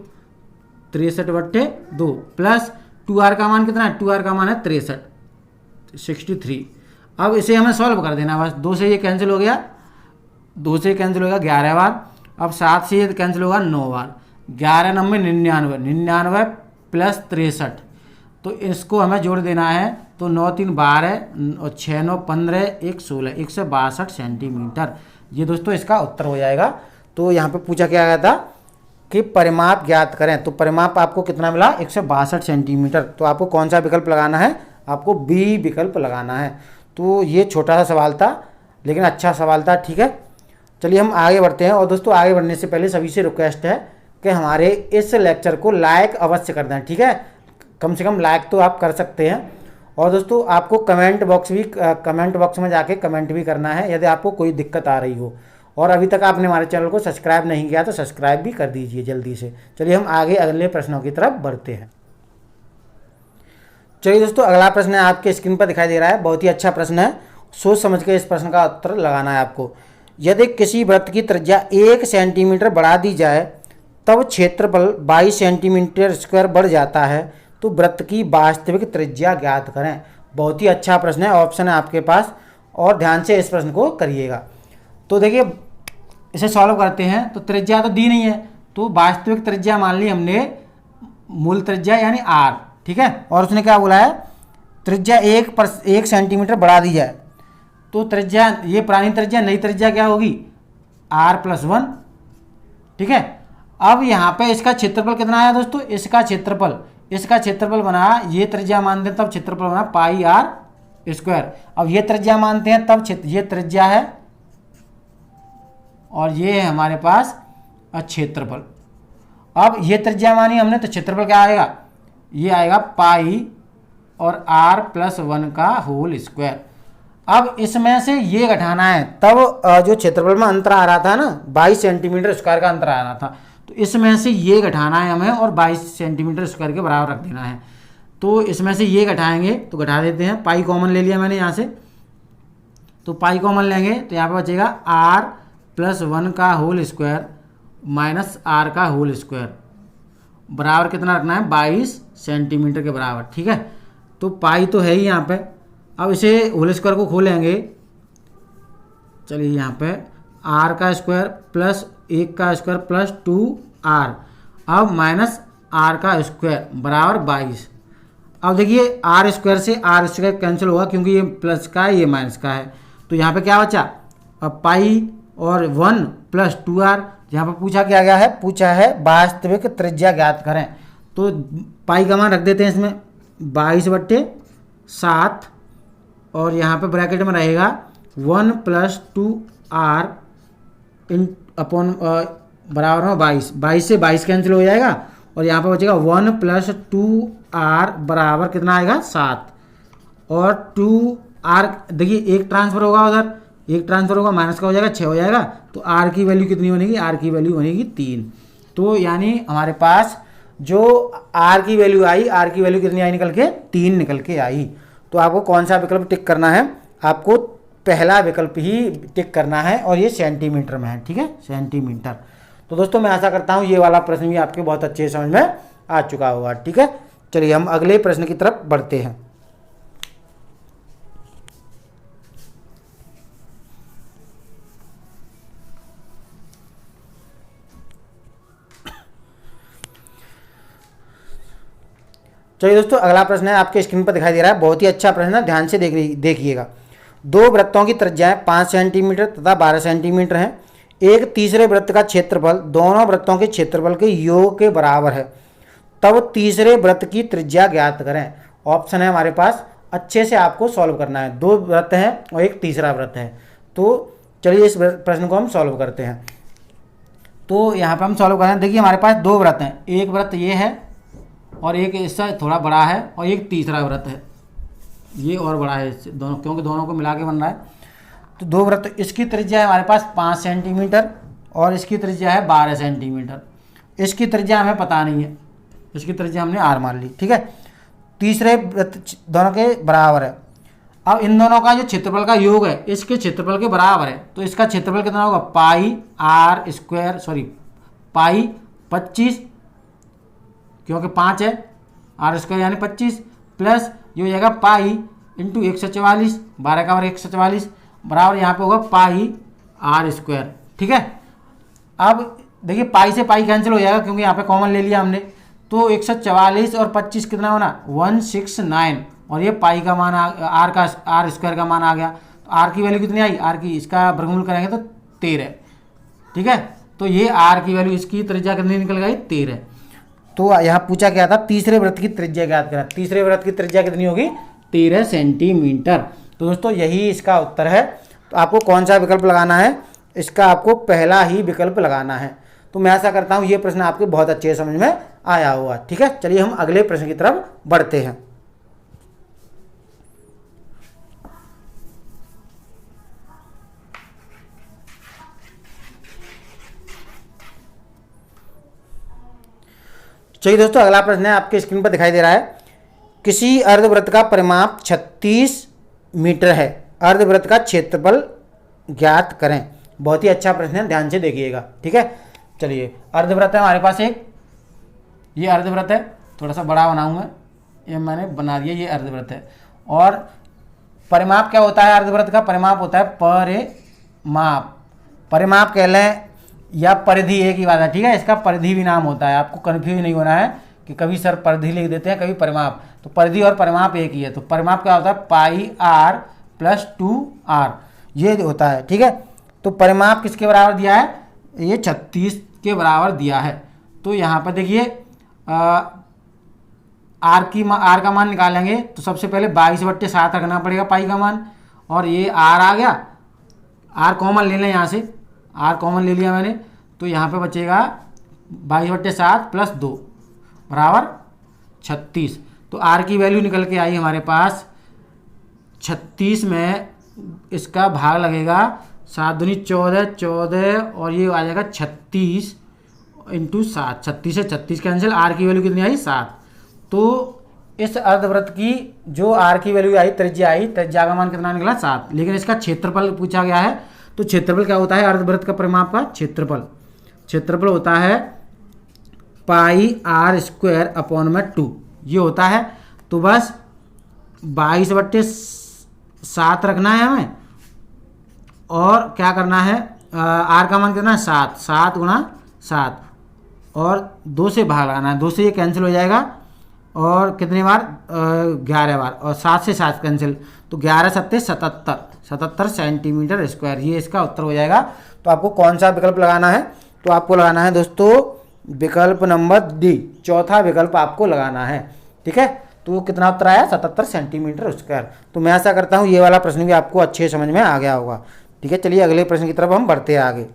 63/2 प्लस 2r का मान कितना है? 2r का मान है 63। अब इसे हमें सॉल्व कर देना, बस 2 से ये कैंसिल हो गया, 2 से कैंसिल होगा 11 बार। अब 7 से ये कैंसिल होगा 9 बार। 11 9 99, 99 प्लस 63, तो इसको हमें जोड़ देना है। तो 9 3 12 और 6 9 15, 1 16, 162 सेंटीमीटर। ये दोस्तों इसका उत्तर हो जाएगा। तो यहाँ पे पूछा क्या गया था कि परिमाप ज्ञात करें, तो परिमाप आपको कितना मिला? 162 सेंटीमीटर। तो आपको कौन सा विकल्प लगाना है? आपको बी विकल्प लगाना है। तो ये छोटा सा सवाल था, लेकिन अच्छा सवाल था, ठीक है। चलिए हम आगे बढ़ते हैं। और दोस्तों आगे बढ़ने से पहले सभी से रिक्वेस्ट है कि हमारे इस लेक्चर को लाइक अवश्य कर दें, ठीक है। कम से कम लाइक तो आप कर सकते हैं। और दोस्तों आपको कमेंट बॉक्स में जाके कमेंट भी करना है यदि आपको कोई दिक्कत आ रही हो। और अभी तक आपने हमारे चैनल को सब्सक्राइब नहीं किया तो सब्सक्राइब भी कर दीजिए जल्दी से। चलिए हम आगे अगले प्रश्नों की तरफ बढ़ते हैं। चलिए दोस्तों, अगला प्रश्न है आपके स्क्रीन पर दिखाई दे रहा है, बहुत ही अच्छा प्रश्न है। सोच समझ के इस प्रश्न का उत्तर लगाना है आपको। यदि किसी वृत्त की त्रिज्या 1 सेंटीमीटर बढ़ा दी जाए तब क्षेत्रफल 22 सेंटीमीटर स्क्वायर बढ़ जाता है, तो वृत्त की वास्तविक त्रिज्या ज्ञात करें। बहुत ही अच्छा प्रश्न है, ऑप्शन है आपके पास, और ध्यान से इस प्रश्न को करिएगा। तो देखिए इसे सॉल्व करते हैं। तो त्रिज्या तो दी नहीं है, तो वास्तविक त्रिज्या मान ली हमने मूल त्रिज्या यानी r, ठीक है। और उसने क्या बोला है, त्रिज्या 1 सेंटीमीटर बढ़ा दी जाए। तो त्रिज्या, ये पुरानी त्रिज्या, नई त्रिज्या क्या होगी, r+1, ठीक है। अब यहाँ पे इसका क्षेत्रफल कितना आया दोस्तों, इसका क्षेत्रफल बना, ये त्रिज्या मानते हैं तब क्षेत्रफल बना πr²। अब ये त्रिज्या मानते हैं तब ये त्रिज्या है और ये है हमारे पास क्षेत्रफल। अब ये त्रिज्या मानी हमने तो क्षेत्रफल क्या आएगा, ये आएगा पाई और r+1 का होल स्क्वायर। अब इसमें से ये घटाना है, तब जो क्षेत्रफल में अंतर आ रहा था ना 22 सेंटीमीटर स्क्वायर का अंतर आ रहा था, तो इसमें से ये घटाना है हमें और 22 सेंटीमीटर स्क्वायर के बराबर रख देना है। तो इसमें से ये घटाएंगे तो घटा देते हैं, पाई कॉमन ले लिया मैंने यहाँ से, तो पाई कॉमन लेंगे तो यहाँ पे बचेगा r+1 का होल स्क्वायर माइनस r का होल स्क्वायर बराबर कितना रखना है, 22 सेंटीमीटर के बराबर, ठीक है। तो पाई तो है ही यहाँ पे। अब इसे होल स्क्वायर को खोलेंगे, चलिए यहाँ पे r का स्क्वायर प्लस 1 का स्क्वायर प्लस 2r, अब माइनस r का स्क्वायर बराबर 22। अब देखिए r स्क्वायर से r स्क्वायर कैंसिल होगा क्योंकि ये प्लस का है ये माइनस का है, तो यहाँ पे क्या बचा, अब पाई और 1 + 2r। यहाँ पर पूछा क्या गया है, पूछा है वास्तविक त्रिज्या ज्ञात करें, तो पाई का मान रख देते हैं इसमें 22/7 और यहाँ पे ब्रैकेट में रहेगा 1 + 2r अपॉन बराबर में 22, 22 से 22 कैंसिल हो जाएगा और यहाँ पे बचेगा 1 + 2r बराबर कितना आएगा 7, और 2r देखिए एक ट्रांसफर होगा उधर, एक ट्रांसफर होगा माइनस का हो जाएगा 6 हो जाएगा, तो r की वैल्यू कितनी बनेगी, r की वैल्यू बनेगी 3। तो यानी हमारे पास जो r की वैल्यू आई, r की वैल्यू कितनी आई निकल के, 3 निकल के आई। तो आपको कौन सा विकल्प टिक करना है, आपको पहला विकल्प ही टिक करना है और ये सेंटीमीटर में है, ठीक है, सेंटीमीटर। तो दोस्तों मैं आशा करता हूँ ये वाला प्रश्न भी आपके बहुत अच्छे समझ में आ चुका होगा, ठीक है। चलिए हम अगले प्रश्न की तरफ बढ़ते हैं। चलिए दोस्तों अगला प्रश्न है, आपके स्क्रीन पर दिखाई दे रहा है, बहुत ही अच्छा प्रश्न है, ध्यान से देखिएगा। दो वृत्तों की त्रिज्याएं 5 सेंटीमीटर तथा 12 सेंटीमीटर हैं। एक तीसरे वृत्त का क्षेत्रफल दोनों वृत्तों के क्षेत्रफल के योग के बराबर है, तब तीसरे वृत्त की त्रिज्या ज्ञात करें। ऑप्शन है हमारे पास, अच्छे से आपको सॉल्व करना है। 2 वृत्त हैं और एक तीसरा वृत्त है। तो चलिए इस प्रश्न को हम सॉल्व करते हैं। तो यहाँ पर हम सॉल्व करें, देखिए हमारे पास 2 वृत्त हैं, एक वृत्त ये है और एक इससे थोड़ा बड़ा है और एक तीसरा वृत्त है, ये और बड़ा है इससे, दोनों क्योंकि दोनों को मिला के बन रहा है। तो 2 वृत्त, इसकी त्रिज्या है हमारे पास 5 सेंटीमीटर और इसकी त्रिज्या है 12 सेंटीमीटर। इसकी त्रिज्या हमें पता नहीं है, इसकी त्रिज्या हमने r मान ली, ठीक है। तीसरे वृत्त दोनों के बराबर है। अब इन दोनों का जो क्षेत्रफल का योग है इसके क्षेत्रफल के बराबर है, तो इसका क्षेत्रफल कितना होगा, पाई 25 क्योंकि 5 है, r² यानी 25 प्लस ये हो जाएगा पाई इंटू 144, 12 का वर्ग 144 बराबर यहाँ पे होगा पाई r², ठीक है। अब देखिए पाई से पाई कैंसिल हो जाएगा क्योंकि यहाँ पे कॉमन ले लिया हमने, तो 144 और 25 कितना होना 169, और ये पाई का मान r² का मान आ गया। तो r की वैल्यू कितनी आई, r की इसका वर्गमूल करेंगे तो 13, ठीक है। तो ये r की वैल्यू, इसकी त्रिज्या कितनी निकल गई 13। तो यहाँ पूछा क्या था, तीसरे वृत्त की त्रिज्या ज्ञात करें। तीसरे वृत्त की त्रिज्या कितनी होगी, 13 सेंटीमीटर। तो दोस्तों यही इसका उत्तर है। तो आपको कौन सा विकल्प लगाना है, इसका आपको पहला ही विकल्प लगाना है। तो मैं ऐसा करता हूँ ये प्रश्न आपके बहुत अच्छे समझ में आया हुआ, ठीक है। चलिए हम अगले प्रश्न की तरफ बढ़ते हैं। चलिए दोस्तों अगला प्रश्न है, आपके स्क्रीन पर दिखाई दे रहा है। किसी अर्धवृत्त का परिमाप 36 मीटर है, अर्धवृत्त का क्षेत्रफल ज्ञात करें। बहुत ही अच्छा प्रश्न है, ध्यान से देखिएगा, ठीक है। चलिए अर्धवृत्त है हमारे पास एक, ये अर्धवृत्त है, थोड़ा सा बड़ा बनाऊंगा, ये मैंने बना दिया, ये अर्धवृत्त है। और परिमाप क्या होता है अर्धवृत्त का? परिमाप होता है परिमाप, परिमाप कह लें या परिधि, एक ही बात है, ठीक है। इसका परिधि भी नाम होता है, आपको कन्फ्यूज नहीं होना है कि कभी सर परिधि लिख देते हैं, कभी परिमाप। तो परिधि और परिमाप एक ही है। तो परिमाप क्या होता है? पाई आर प्लस 2r, ये होता है, ठीक है। तो परिमाप किसके बराबर दिया है? ये 36 के बराबर दिया है। तो यहाँ पर देखिए आर का मान निकालेंगे तो सबसे पहले 22/7 रखना पड़ेगा पाई का मान, और ये आर आ गया, आर कॉमन ले लें यहाँ से, आर कॉमन ले लिया मैंने, तो यहाँ पे बचेगा 22/7 प्लस 2 बराबर 36। तो आर की वैल्यू निकल के आई हमारे पास 36 में इसका भाग लगेगा 7 दूनी 14, 14 और ये आ जाएगा 36 इंटू 7, 36 से 36 कैंसिल, आर की वैल्यू कितनी आई? 7। तो इस अर्धवृत्त की जो आर की वैल्यू आई, त्रिज्या आई, त्रिज्या का मान कितना निकला? 7। लेकिन इसका क्षेत्रफल पूछा गया है। तो क्षेत्रफल क्या होता है अर्धवृत्त का परिमाप का? क्षेत्रफल, क्षेत्रफल होता है पाई आर स्क्वायर अपॉन में 2, ये होता है। तो बस 22/7 रखना है हमें, और क्या करना है? आर का मान कितना है? 7, 7 गुणा 7 और 2 से भाग लगाना है, 2 से ये कैंसिल हो जाएगा, और कितनी बार? 11 बार, और 7 से 7 कैंसिल, तो 11 7 77 सेंटीमीटर स्क्वायर, ये इसका उत्तर हो जाएगा। तो आपको कौन सा विकल्प लगाना है? तो आपको लगाना है दोस्तों विकल्प नंबर डी, चौथा विकल्प आपको लगाना है, ठीक है। तो कितना उत्तर आया? 77 सेंटीमीटर स्क्वायर। तो मैं ऐसा करता हूँ ये वाला प्रश्न भी आपको अच्छे समझ में आ गया होगा, ठीक है। चलिए अगले प्रश्न की तरफ हम बढ़ते हैं आगे।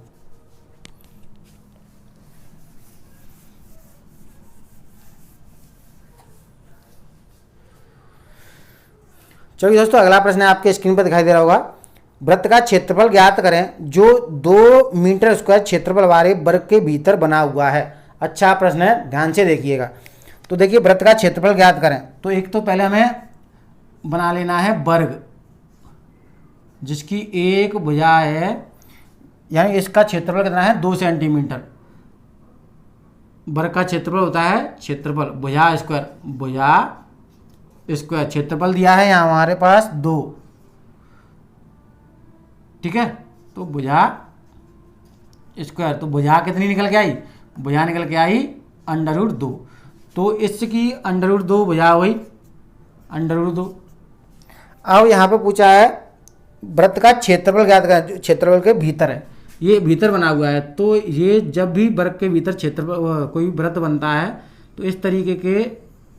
चलिए दोस्तों अगला प्रश्न आपके स्क्रीन पर दिखाई दे रहा होगा। वृत्त का क्षेत्रफल ज्ञात करें जो 2 मीटर स्क्वायर क्षेत्रफल वाले वर्ग के भीतर बना हुआ है। अच्छा प्रश्न है, ध्यान से देखिएगा। तो देखिए वृत्त का क्षेत्रफल ज्ञात करें, तो एक तो पहले हमें बना लेना है वर्ग, जिसकी एक भुजा है, यानी इसका क्षेत्रफल कितना है? 2 सेंटीमीटर। वर्ग का क्षेत्रफल होता है क्षेत्रफल, भुजा स्क्वायर, भुजा स्क्वायर, क्षेत्रफल दिया है यहाँ हमारे पास 2, ठीक है। तो भुजा स्क्वायर, तो भुजा कितनी निकल के आई? भुजा निकल के आई √2। तो इसकी √2 भुजा हो गई √2। अब यहाँ पे पूछा है वृत्त का क्षेत्रफल ज्ञात करें, जो क्षेत्रफल के भीतर है, ये भीतर बना हुआ है। तो ये जब भी वर्ग के भीतर क्षेत्रफल कोई वृत्त बनता है तो इस तरीके के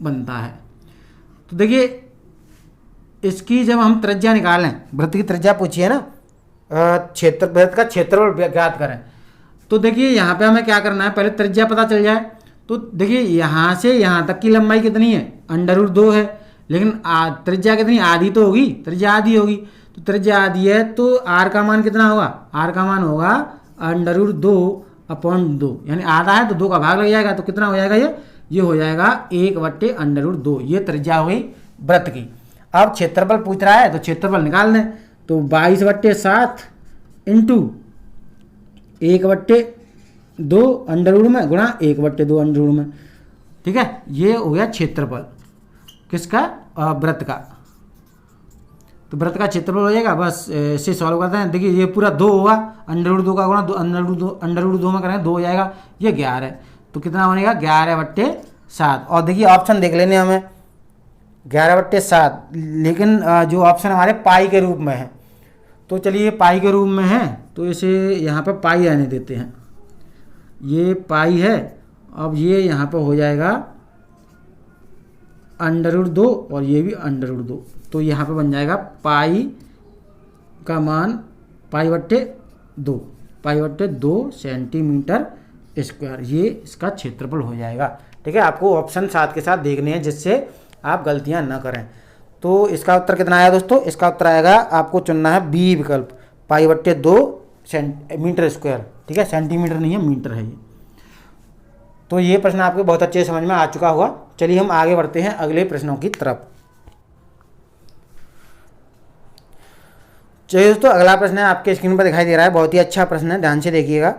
बनता है। तो देखिए इसकी जब हम त्रिज्या निकालें, वृत्त की त्रिज्या पूछिए ना, वृत्त का क्षेत्रफल ज्ञात करें, तो देखिए यहाँ पे हमें क्या करना है? पहले त्रिज्या पता चल जाए। तो देखिए यहाँ से यहाँ तक की लंबाई कितनी है? √2 है, लेकिन त्रिज्या कितनी? आधी तो होगी, त्रिज्या आधी होगी। तो त्रिज्या आधी है तो आर का मान कितना होगा? आर का मान होगा √2/2, यानी आधा है तो 2 का भाग लग जाएगा, तो कितना हो जाएगा? ये हो जाएगा 1/√2। ये त्रिज्या हो गई वृत्त की। अब क्षेत्रफल पूछ रहा है तो क्षेत्रफल निकाल दें। तो 22/7 इंटू 1/2 अंडर में गुणा 1/2 अंडर में, ठीक है। ये हो गया क्षेत्रफल किसका? वृत्त का। तो वृत्त का क्षेत्रफल हो जाएगा, बस इसे सॉल्व करते हैं। देखिए ये पूरा 2 होगा, √2 का गुणा √2 में करेंगे 2 हो जाएगा, ये 11 है। तो कितना बनेगा? 11/7। और देखिए ऑप्शन देख लेने हमें 11/7, लेकिन जो ऑप्शन हमारे पाई के रूप में है, तो चलिए पाई के रूप में है तो इसे यहाँ पे पाई आने देते हैं। ये पाई है, अब ये यहाँ पे हो जाएगा √2 और ये भी √2, तो यहाँ पे बन जाएगा पाई का मान पाई/2 सेंटीमीटर स्क्वायर। ये इसका क्षेत्रफल हो जाएगा, ठीक है। आपको ऑप्शन साथ के साथ देखने हैं जिससे आप गलतियां ना करें। तो इसका उत्तर कितना आया दोस्तों? इसका उत्तर आएगा, आपको चुनना है बी विकल्प, पाई/2 मीटर स्क्वायर, ठीक है। सेंटीमीटर नहीं है, मीटर है ये। तो ये प्रश्न आपको बहुत अच्छे समझ में आ चुका होगा। चलिए हम आगे बढ़ते हैं अगले प्रश्नों की तरफ। चलिए दोस्तों अगला प्रश्न है आपके स्क्रीन पर दिखाई दे रहा है, बहुत ही अच्छा प्रश्न है, ध्यान से देखिएगा।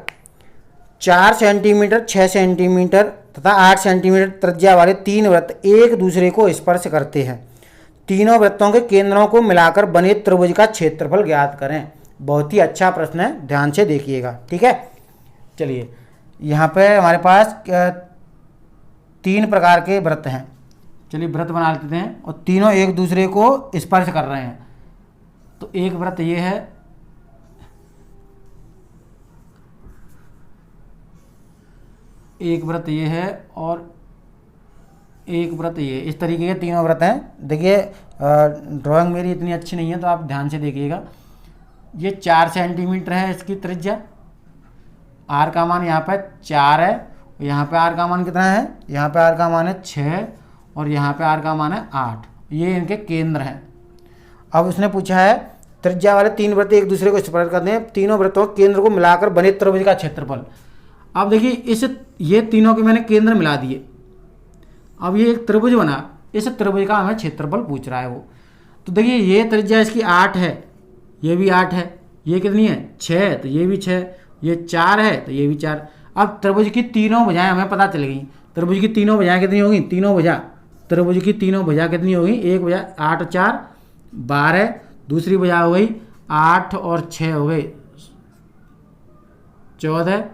4 सेंटीमीटर, 6 सेंटीमीटर तथा 8 सेंटीमीटर त्रिज्या वाले 3 वृत्त एक दूसरे को स्पर्श करते हैं। तीनों वृत्तों के केंद्रों को मिलाकर बने त्रिभुज का क्षेत्रफल ज्ञात करें। बहुत ही अच्छा प्रश्न है, ध्यान से देखिएगा। ठीक है, चलिए यहाँ पे हमारे पास 3 प्रकार के वृत्त हैं। चलिए वृत्त बना लेते हैं और तीनों एक दूसरे को स्पर्श कर रहे हैं। तो एक वृत्त ये है, एक वृत्त ये है और एक वृत्त ये। इस तरीके के तीनों वृत्त हैं। देखिए ड्राइंग मेरी इतनी अच्छी नहीं है तो आप ध्यान से देखिएगा। ये 4 सेंटीमीटर है इसकी त्रिज्या, आर का मान यहाँ पर 4 है, यहाँ पे आर का मान कितना है, यहाँ पे आर का मान है 6 और यहाँ पे आर का मान है 8। ये इनके केंद्र हैं। अब उसने पूछा है त्रिज्या वाले 3 वृत्त एक दूसरे को स्पर्श करते हैं, तीनों वृत्तों के केंद्र को मिलाकर बने त्रिभुज का क्षेत्रफल। अब देखिए ये तीनों के मैंने केंद्र मिला दिए। अब ये एक त्रिभुज बना, इस त्रिभुज का हमें क्षेत्रफल पूछ रहा है वो। तो देखिए ये त्रिज्या इसकी 8 है, ये भी 8 है, ये कितनी है 6, तो ये भी 6, ये 4 है तो ये भी 4। अब त्रिभुज की तीनों भुजाएं हमें पता चल गई। त्रिभुज की तीनों भुजाएं कितनी होगी, तीनों भुजा, त्रिभुज की तीनों भुजा कितनी होगी, एक भुजा 8 और 4 12, दूसरी भुजा हो गई 8 और 6 हो गई 14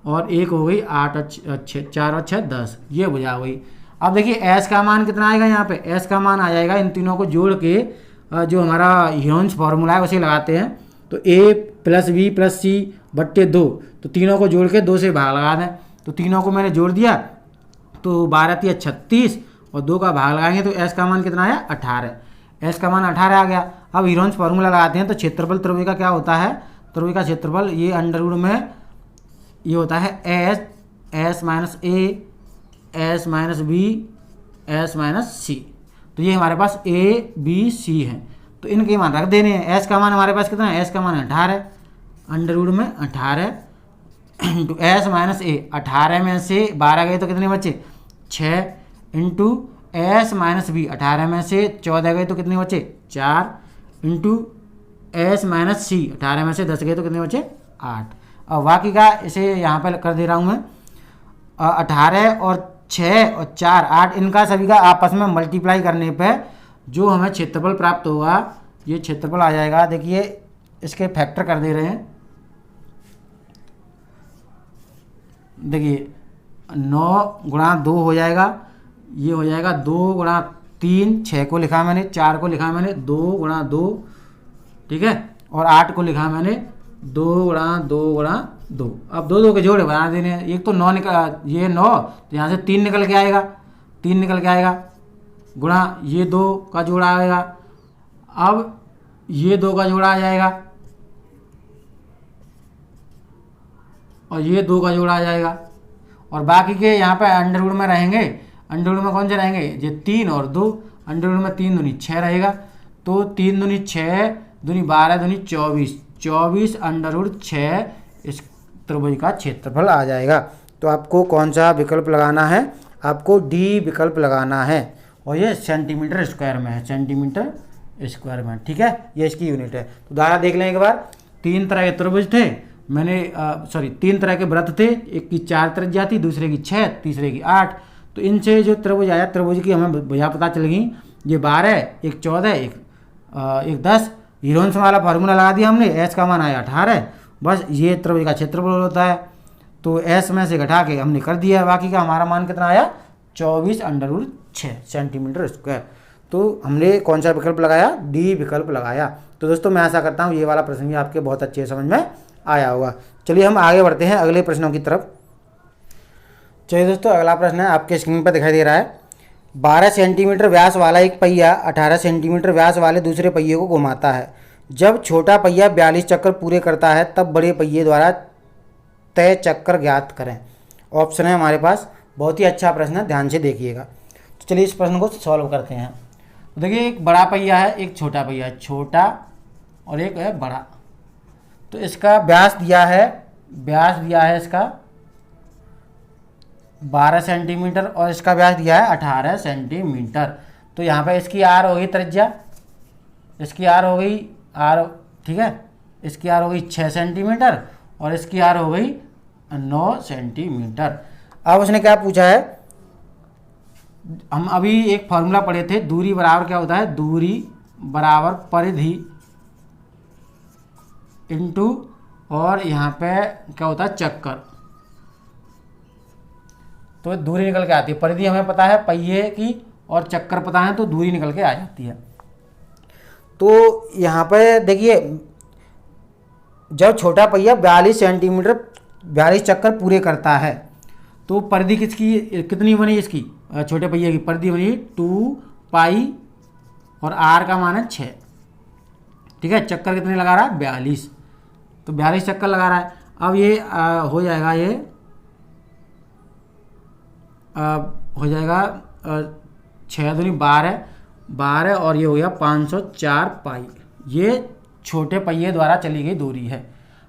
और एक हो गई 8 और 4 और 6 10, ये भुजा हो गई। अब देखिए एस का मान कितना आएगा, यहाँ पे एस का मान आ जाएगा, इन तीनों को जोड़ के जो हमारा ह्योन्स फार्मूला है उसे लगाते हैं। तो a + b + c बट्टे 2, तो तीनों को जोड़ के 2 से भाग लगा दें। तो तीनों को मैंने जोड़ दिया तो 12 × 3 = 36 और 2 का भाग लगाएंगे तो s का मान कितना आया 18, s का मान 18 आ गया। अब ह्योन्स फार्मूला लगाते हैं तो क्षेत्रफल त्रिभुज का क्या होता है, त्रिभुज का क्षेत्रफल ये अंडर रूट में ये होता है s s - a s - b s - c। तो ये हमारे पास a b c है, तो इनके मान रख देने हैं। s का मान हमारे पास कितना है, s का मान 18, अंडर रूट में 18 इंटू s - a, 18 में से 12 गए तो कितने बचे 6, इंटू s - b, 18 में से 14 गए तो कितने बचे 4, इंटू s - c, 18 में से 10 गए तो कितने बचे 8। अब बाकी का इसे यहाँ पर कर दे रहा हूँ मैं, 18 और 6 और 4 8, इनका सभी का आपस में मल्टीप्लाई करने पे जो हमें क्षेत्रफल प्राप्त होगा ये क्षेत्रफल आ जाएगा। देखिए इसके फैक्टर कर दे रहे हैं। देखिए 9 × 2 हो जाएगा, ये हो जाएगा 2 × 3, 6 को लिखा मैंने, 4 को लिखा मैंने 2 × 2, ठीक है, और 8 को लिखा मैंने 2 × 2 × 2। अब 2 2 के जोड़े बना देने हैं। एक तो 9 निकल, ये 9 तो यहाँ से 3 निकल के आएगा, 3 निकल के आएगा, गुणा ये 2 का जोड़ा आएगा। अब ये 2 का जोड़ा आ जाएगा और ये 2 का जोड़ा आ जाएगा, और बाकी के यहाँ पे अंडर रूट में रहेंगे। अंडर रूट में कौन से रहेंगे, ये 3 और 2, अंडर रूट में 3 दूनी 6 रहेगा, तो 3 दूनी 6 दूनी 12 दूनी 24, 24 अंडर रूट 6 इस त्रिभुज का क्षेत्रफल आ जाएगा। तो आपको कौन सा विकल्प लगाना है, आपको डी विकल्प लगाना है, और ये सेंटीमीटर स्क्वायर में है, सेंटीमीटर स्क्वायर में, ठीक है, ये इसकी यूनिट है। तो उदाहरण देख लें एक बार। 3 तरह के त्रिभुज थे, मैंने 3 तरह के वृत्त थे, एक की 4 त्रिज्या थी, दूसरे की 6, तीसरे की 8। तो इनसे जो त्रिभुज आया, त्रिभुज की हमें भुजा पता चल गई, ये 12, एक 14, एक 10। ह्योन्स वाला फार्मूला लगा दिया हमने, एस का मान आया 18, बस ये त्रिभुज का क्षेत्रफल होता है। तो एस में से घटा के हमने कर दिया, बाकी का हमारा मान कितना आया 24 अंडर रूट 6 सेंटीमीटर स्क्वायर। तो हमने कौन सा विकल्प लगाया, डी विकल्प लगाया। तो दोस्तों मैं आशा करता हूँ ये वाला प्रश्न भी आपके बहुत अच्छे समझ में आया होगा। चलिए हम आगे बढ़ते हैं अगले प्रश्नों की तरफ। चलिए दोस्तों अगला प्रश्न है, आपके स्क्रीन पर दिखाई दे रहा है। 12 सेंटीमीटर व्यास वाला एक पहिया 18 सेंटीमीटर व्यास वाले दूसरे पहिए को घुमाता है। जब छोटा पहिया 42 चक्कर पूरे करता है तब बड़े पहिए द्वारा तय चक्कर ज्ञात करें। ऑप्शन है हमारे पास, बहुत ही अच्छा प्रश्न है, ध्यान से देखिएगा। तो चलिए इस प्रश्न को सॉल्व करते हैं। तो देखिए एक बड़ा पहिया है, एक छोटा पहिया है, छोटा और एक है बड़ा। तो इसका व्यास दिया है इसका 12 सेंटीमीटर और इसका व्यास दिया है 18 सेंटीमीटर। तो यहाँ पे इसकी आर हो गई त्रिज्या, इसकी आर हो गई आर, ठीक है, इसकी आर हो गई 6 सेंटीमीटर और इसकी आर हो गई 9 सेंटीमीटर। अब उसने क्या पूछा है, हम अभी एक फॉर्मूला पढ़े थे, दूरी बराबर क्या होता है, दूरी बराबर परिधि इनटू, और यहाँ पे क्या होता है, चक्कर। तो दूरी निकल के आती है, परिधि हमें पता है पहिए की और चक्कर पता है, तो दूरी निकल के आ जाती है। तो यहाँ पे देखिए, जब छोटा पहिया 42 सेंटीमीटर 42 चक्कर पूरे करता है, तो परिधि किसकी कितनी बनी, इसकी छोटे पहिए की परिधि बनी 2 पाई, और आर का मान है 6। ठीक है, चक्कर कितने लगा रहा है, 42, तो 42 चक्कर लगा रहा है। अब ये हो जाएगा, ये हो जाएगा 6 दूनी 12 और ये हो गया 504 पाई। ये छोटे पहिए द्वारा चली गई दूरी है।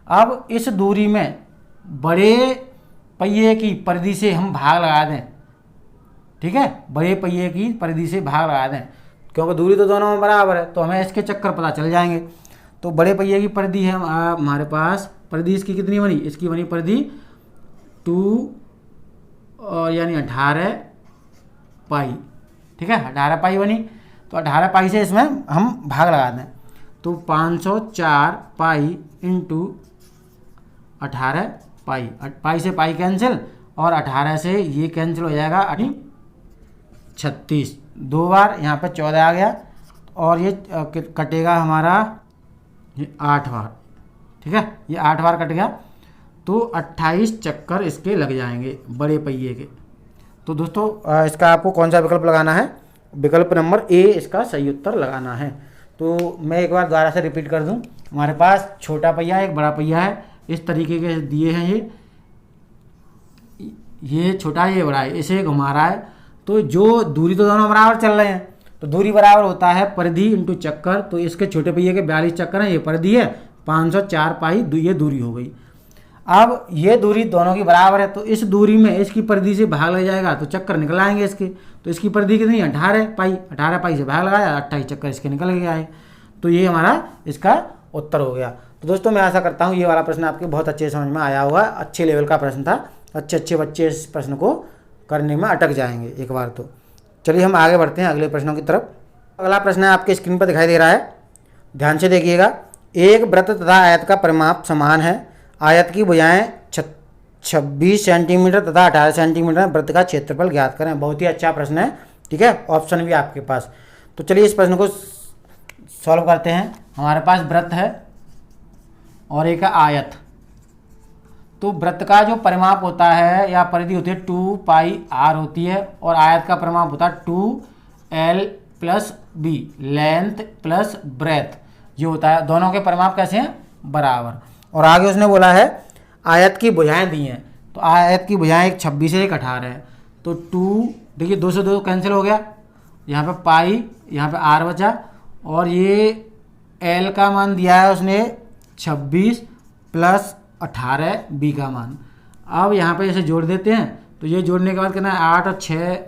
अब इस दूरी में बड़े पहिए की परिधि से हम भाग लगा दें। ठीक है, बड़े पहिए की परिधि से भाग लगा दें, क्योंकि दूरी तो दोनों में बराबर है, तो हमें इसके चक्कर पता चल जाएंगे। तो बड़े पहिए की परिधि है हमारे पास, परिधि इसकी कितनी बनी, इसकी बनी परिधि 2 और यानी 18 पाई। ठीक है, 18 पाई बनी, तो 18 पाई से इसमें हम भाग लगा दें, तो 504 पाई इंटू 18 पाई, पाई से पाई कैंसिल, और 18 से ये कैंसिल हो जाएगा, 36, 2 बार यहाँ पे 14 आ गया, और ये कटेगा हमारा ये 8 बार। ठीक है, ये 8 बार कट गया, तो 28 चक्कर इसके लग जाएंगे बड़े पहिए के। तो दोस्तों इसका आपको कौन सा विकल्प लगाना है, विकल्प नंबर ए इसका सही उत्तर लगाना है। तो मैं एक बार दोबारा से रिपीट कर दूं, हमारे पास छोटा पहिया एक बड़ा पहिया है, इस तरीके के दिए हैं, ये छोटा है ये बड़ा है, इसे घुमा रहा है, तो जो दूरी तो दोनों बराबर चल रहे हैं, तो दूरी बराबर होता है परिधि इंटू चक्कर। तो इसके छोटे पहिए के 42 चक्कर हैं, ये परिधि है, 504 पाई ये दूरी हो गई। अब ये दूरी दोनों की बराबर है, तो इस दूरी में इसकी परिधि से भाग लग जाएगा, तो चक्कर निकल आएंगे इसके। तो इसकी परिधि कितनी, 18 पाई, 18 पाई से भाग लगाया, 28 चक्कर इसके निकल के आए। तो ये हमारा इसका उत्तर हो गया। तो दोस्तों मैं आशा करता हूँ ये वाला प्रश्न आपके बहुत अच्छे समझ में आया होगा, अच्छे लेवल का प्रश्न था, अच्छे बच्चे इस प्रश्न को करने में अटक जाएंगे एक बार। तो चलिए हम आगे बढ़ते हैं अगले प्रश्नों की तरफ। अगला प्रश्न है आपके स्क्रीन पर दिखाई दे रहा है, ध्यान से देखिएगा। एक वृत्त तथा आयत का परिमाप समान है, आयत की भुजाएं 26 सेंटीमीटर तथा 18 सेंटीमीटर, वृत्त का क्षेत्रफल ज्ञात करें। बहुत ही अच्छा प्रश्न है। ठीक है, ऑप्शन भी आपके पास। तो चलिए इस प्रश्न को सॉल्व करते हैं। हमारे पास वृत्त है और एक है आयत। तो वृत्त का जो परिमाप होता है या परिधि होती है 2 पाई आर होती है, और आयत का परिमाप होता है 2l plus B, length plus breadth, ये होता है। दोनों के परिमाप कैसे हैं, बराबर। और आगे उसने बोला है आयत की भुजाएं दी हैं, तो आयत की भुजाएं एक 26 है एक 18 है, तो 2 देखिए 2 से 2 कैंसिल हो गया, यहाँ पे पाई, यहाँ पे आर बचा, और ये एल का मान दिया है उसने 26 प्लस 18 बी का मान। अब यहाँ पे इसे जोड़ देते हैं, तो ये जोड़ने के बाद कितना है, 8 और 6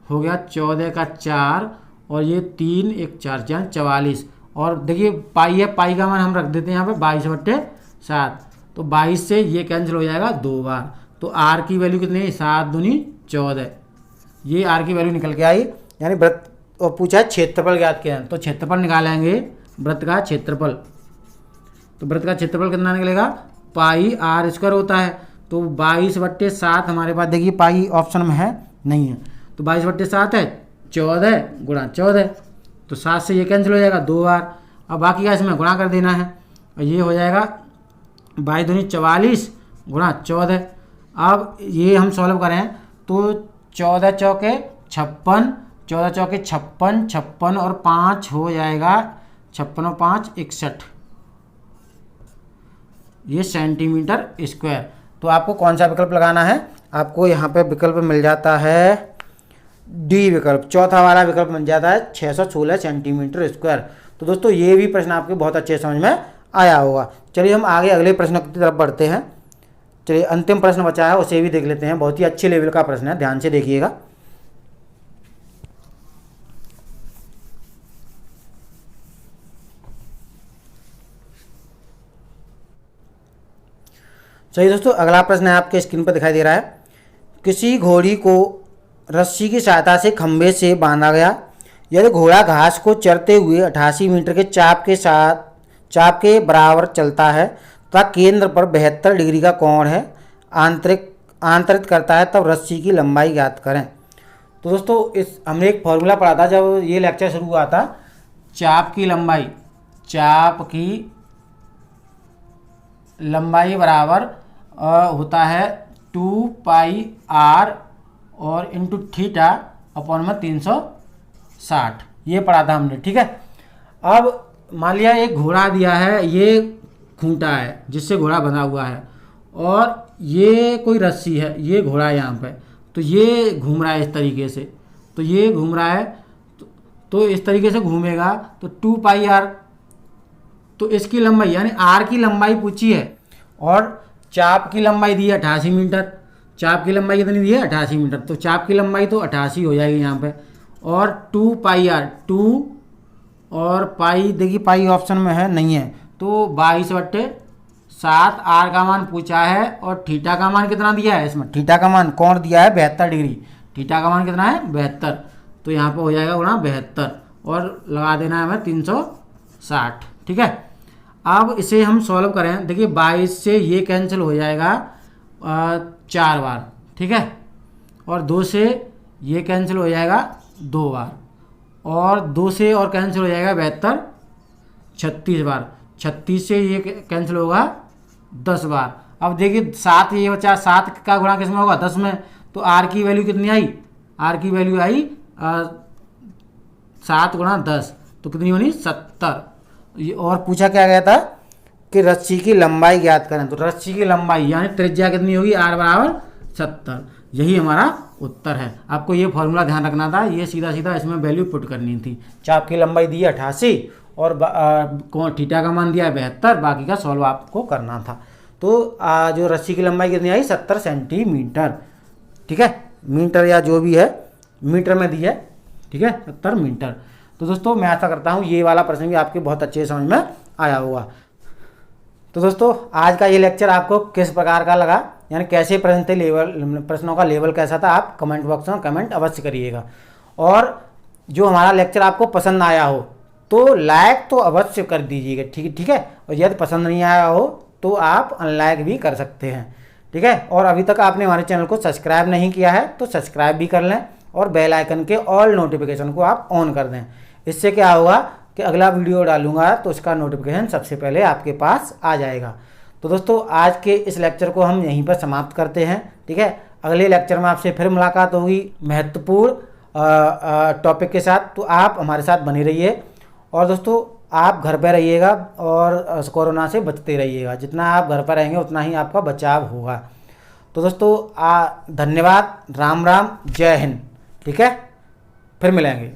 हो गया 14 का 4, और ये 3 1 4 4 44, और देखिए पाई है, पाई का मान हम रख देते हैं यहाँ पे 22/7, तो 22 से ये कैंसिल हो जाएगा 2 बार। तो आर की वैल्यू कितनी है, 7 दूनी 14, ये आर की वैल्यू निकल के आई। यानी वृत्त और पूछा है क्षेत्रफल ज्ञात किया, तो क्षेत्रफल निकालेंगे वृत्त का क्षेत्रफल। तो वृत्त का क्षेत्रफल कितना निकलेगा, पाई आर स्क्वायर होता है, तो 22/7 हमारे पास देखिए पाई ऑप्शन में है नहीं है, तो 22/7 है 14 गुणा 14, तो 7 से ये कैंसिल हो जाएगा 2 बार। अब बाकी का इसमें गुणा कर देना है, और ये हो जाएगा 22 दूनी 44 गुणा 14। अब ये हम सॉल्व करें तो 14 चौके 56, 14 चौके 56, 56 और 5 हो जाएगा 56 और 5 61, ये सेंटीमीटर स्क्वायर। तो आपको कौन सा विकल्प लगाना है, आपको यहाँ पे विकल्प मिल जाता है डी विकल्प, चौथा वाला विकल्प मिल जाता है 616 सेंटीमीटर स्क्वायर। तो दोस्तों ये भी प्रश्न आपके बहुत अच्छे समझ में आया होगा। चलिए हम आगे अगले प्रश्न की तरफ बढ़ते हैं। चलिए अंतिम प्रश्न बचा है उसे भी देख लेते हैं, बहुत ही अच्छे लेवल का प्रश्न है, ध्यान से देखिएगा। चलिए दोस्तों अगला प्रश्न है आपके स्क्रीन पर दिखाई दे रहा है। किसी घोड़ी को रस्सी की सहायता से खंभे से बांधा गया। यदि घोड़ा घास को चरते हुए 88 मीटर के चाप के बराबर चलता है तथा केंद्र पर 72 डिग्री का कोण है आंतरित करता है, तब रस्सी की लंबाई ज्ञात करें। तो दोस्तों इस हमने एक फॉर्मूला पढ़ा था जब ये लेक्चर शुरू हुआ था। चाप की लंबाई बराबर होता है 2πr और इंटू थीटा अपॉन में 360, ये पढ़ा था हमने, ठीक है। अब मान लिया एक घोड़ा दिया है, ये खूंटा है जिससे घोड़ा बंधा हुआ है और ये कोई रस्सी है, ये घोड़ा है यहाँ पे, तो ये घूम रहा है इस तरीके से, तो ये घूम रहा है तो इस तरीके से घूमेगा तो 2πr, तो इसकी लंबाई यानी आर की लंबाई पूछी है और चाप की लंबाई दी है 88 मीटर। चाप की लंबाई कितनी दी है 88 मीटर, तो चाप की लंबाई तो 88 हो जाएगी यहाँ पे, और 2πr 2 और पाई, देखिए पाई ऑप्शन में है नहीं है, तो 22/7 आर का मान पूछा है और थीटा का मान कितना दिया है, इसमें थीटा का मान कोण दिया है 72 डिग्री, थीटा का मान कितना है 72, तो यहाँ पे हो जाएगा गुणा 72 और लगा देना है हमें 360, ठीक है। अब इसे हम सॉल्व करें, देखिए 22 से ये कैंसिल हो जाएगा 4 बार, ठीक है, और 2 से ये कैंसिल हो जाएगा 2 बार, और 2 से और कैंसिल हो जाएगा 72 36 बार, 36 से ये कैंसिल होगा 10 बार। अब देखिए 7 ये बचा, 7 का गुणा किस में होगा 10 में, तो आर की वैल्यू कितनी आई, आर की वैल्यू आई 7 गुणा 10, तो कितनी होनी 70। और पूछा क्या गया था कि रस्सी की लंबाई ज्ञात करें, तो रस्सी की लंबाई यानी त्रिज्या कितनी होगी आर बराबर 70, यही हमारा उत्तर है। आपको ये फॉर्मूला ध्यान रखना था, ये सीधा सीधा इसमें वैल्यू पुट करनी थी। चाप की लंबाई दी 88 और थीटा का मान दिया 72, बाकी का सॉल्व आपको करना था। तो जो रस्सी की लंबाई कितनी आई 70 सेंटीमीटर, ठीक है, मीटर या जो भी है मीटर में दी है, ठीक है 70 मीटर। तो दोस्तों मैं आशा करता हूँ ये वाला प्रश्न भी आपके बहुत अच्छे समझ में आया होगा। तो दोस्तों आज का ये लेक्चर आपको किस प्रकार का लगा, यानी कैसे प्रश्न थे, प्रश्नों का लेवल कैसा था, आप कमेंट बॉक्स में कमेंट अवश्य करिएगा। और जो हमारा लेक्चर आपको पसंद आया हो तो लाइक तो अवश्य कर दीजिएगा, ठीक है, और यदि पसंद नहीं आया हो तो आप अनलाइक भी कर सकते हैं, ठीक है। और अभी तक आपने हमारे चैनल को सब्सक्राइब नहीं किया है तो सब्सक्राइब भी कर लें और बेल आइकन के ऑल नोटिफिकेशन को आप ऑन कर दें। इससे क्या होगा कि अगला वीडियो डालूंगा तो उसका नोटिफिकेशन सबसे पहले आपके पास आ जाएगा। तो दोस्तों आज के इस लेक्चर को हम यहीं पर समाप्त करते हैं, ठीक है। अगले लेक्चर में आपसे फिर मुलाकात होगी महत्वपूर्ण टॉपिक के साथ, तो आप हमारे साथ बने रहिए। और दोस्तों आप घर पर रहिएगा और कोरोना से बचते रहिएगा, जितना आप घर पर रहेंगे उतना ही आपका बचाव होगा। तो दोस्तों धन्यवाद, राम राम, जय हिंद, ठीक है, फिर मिलेंगे।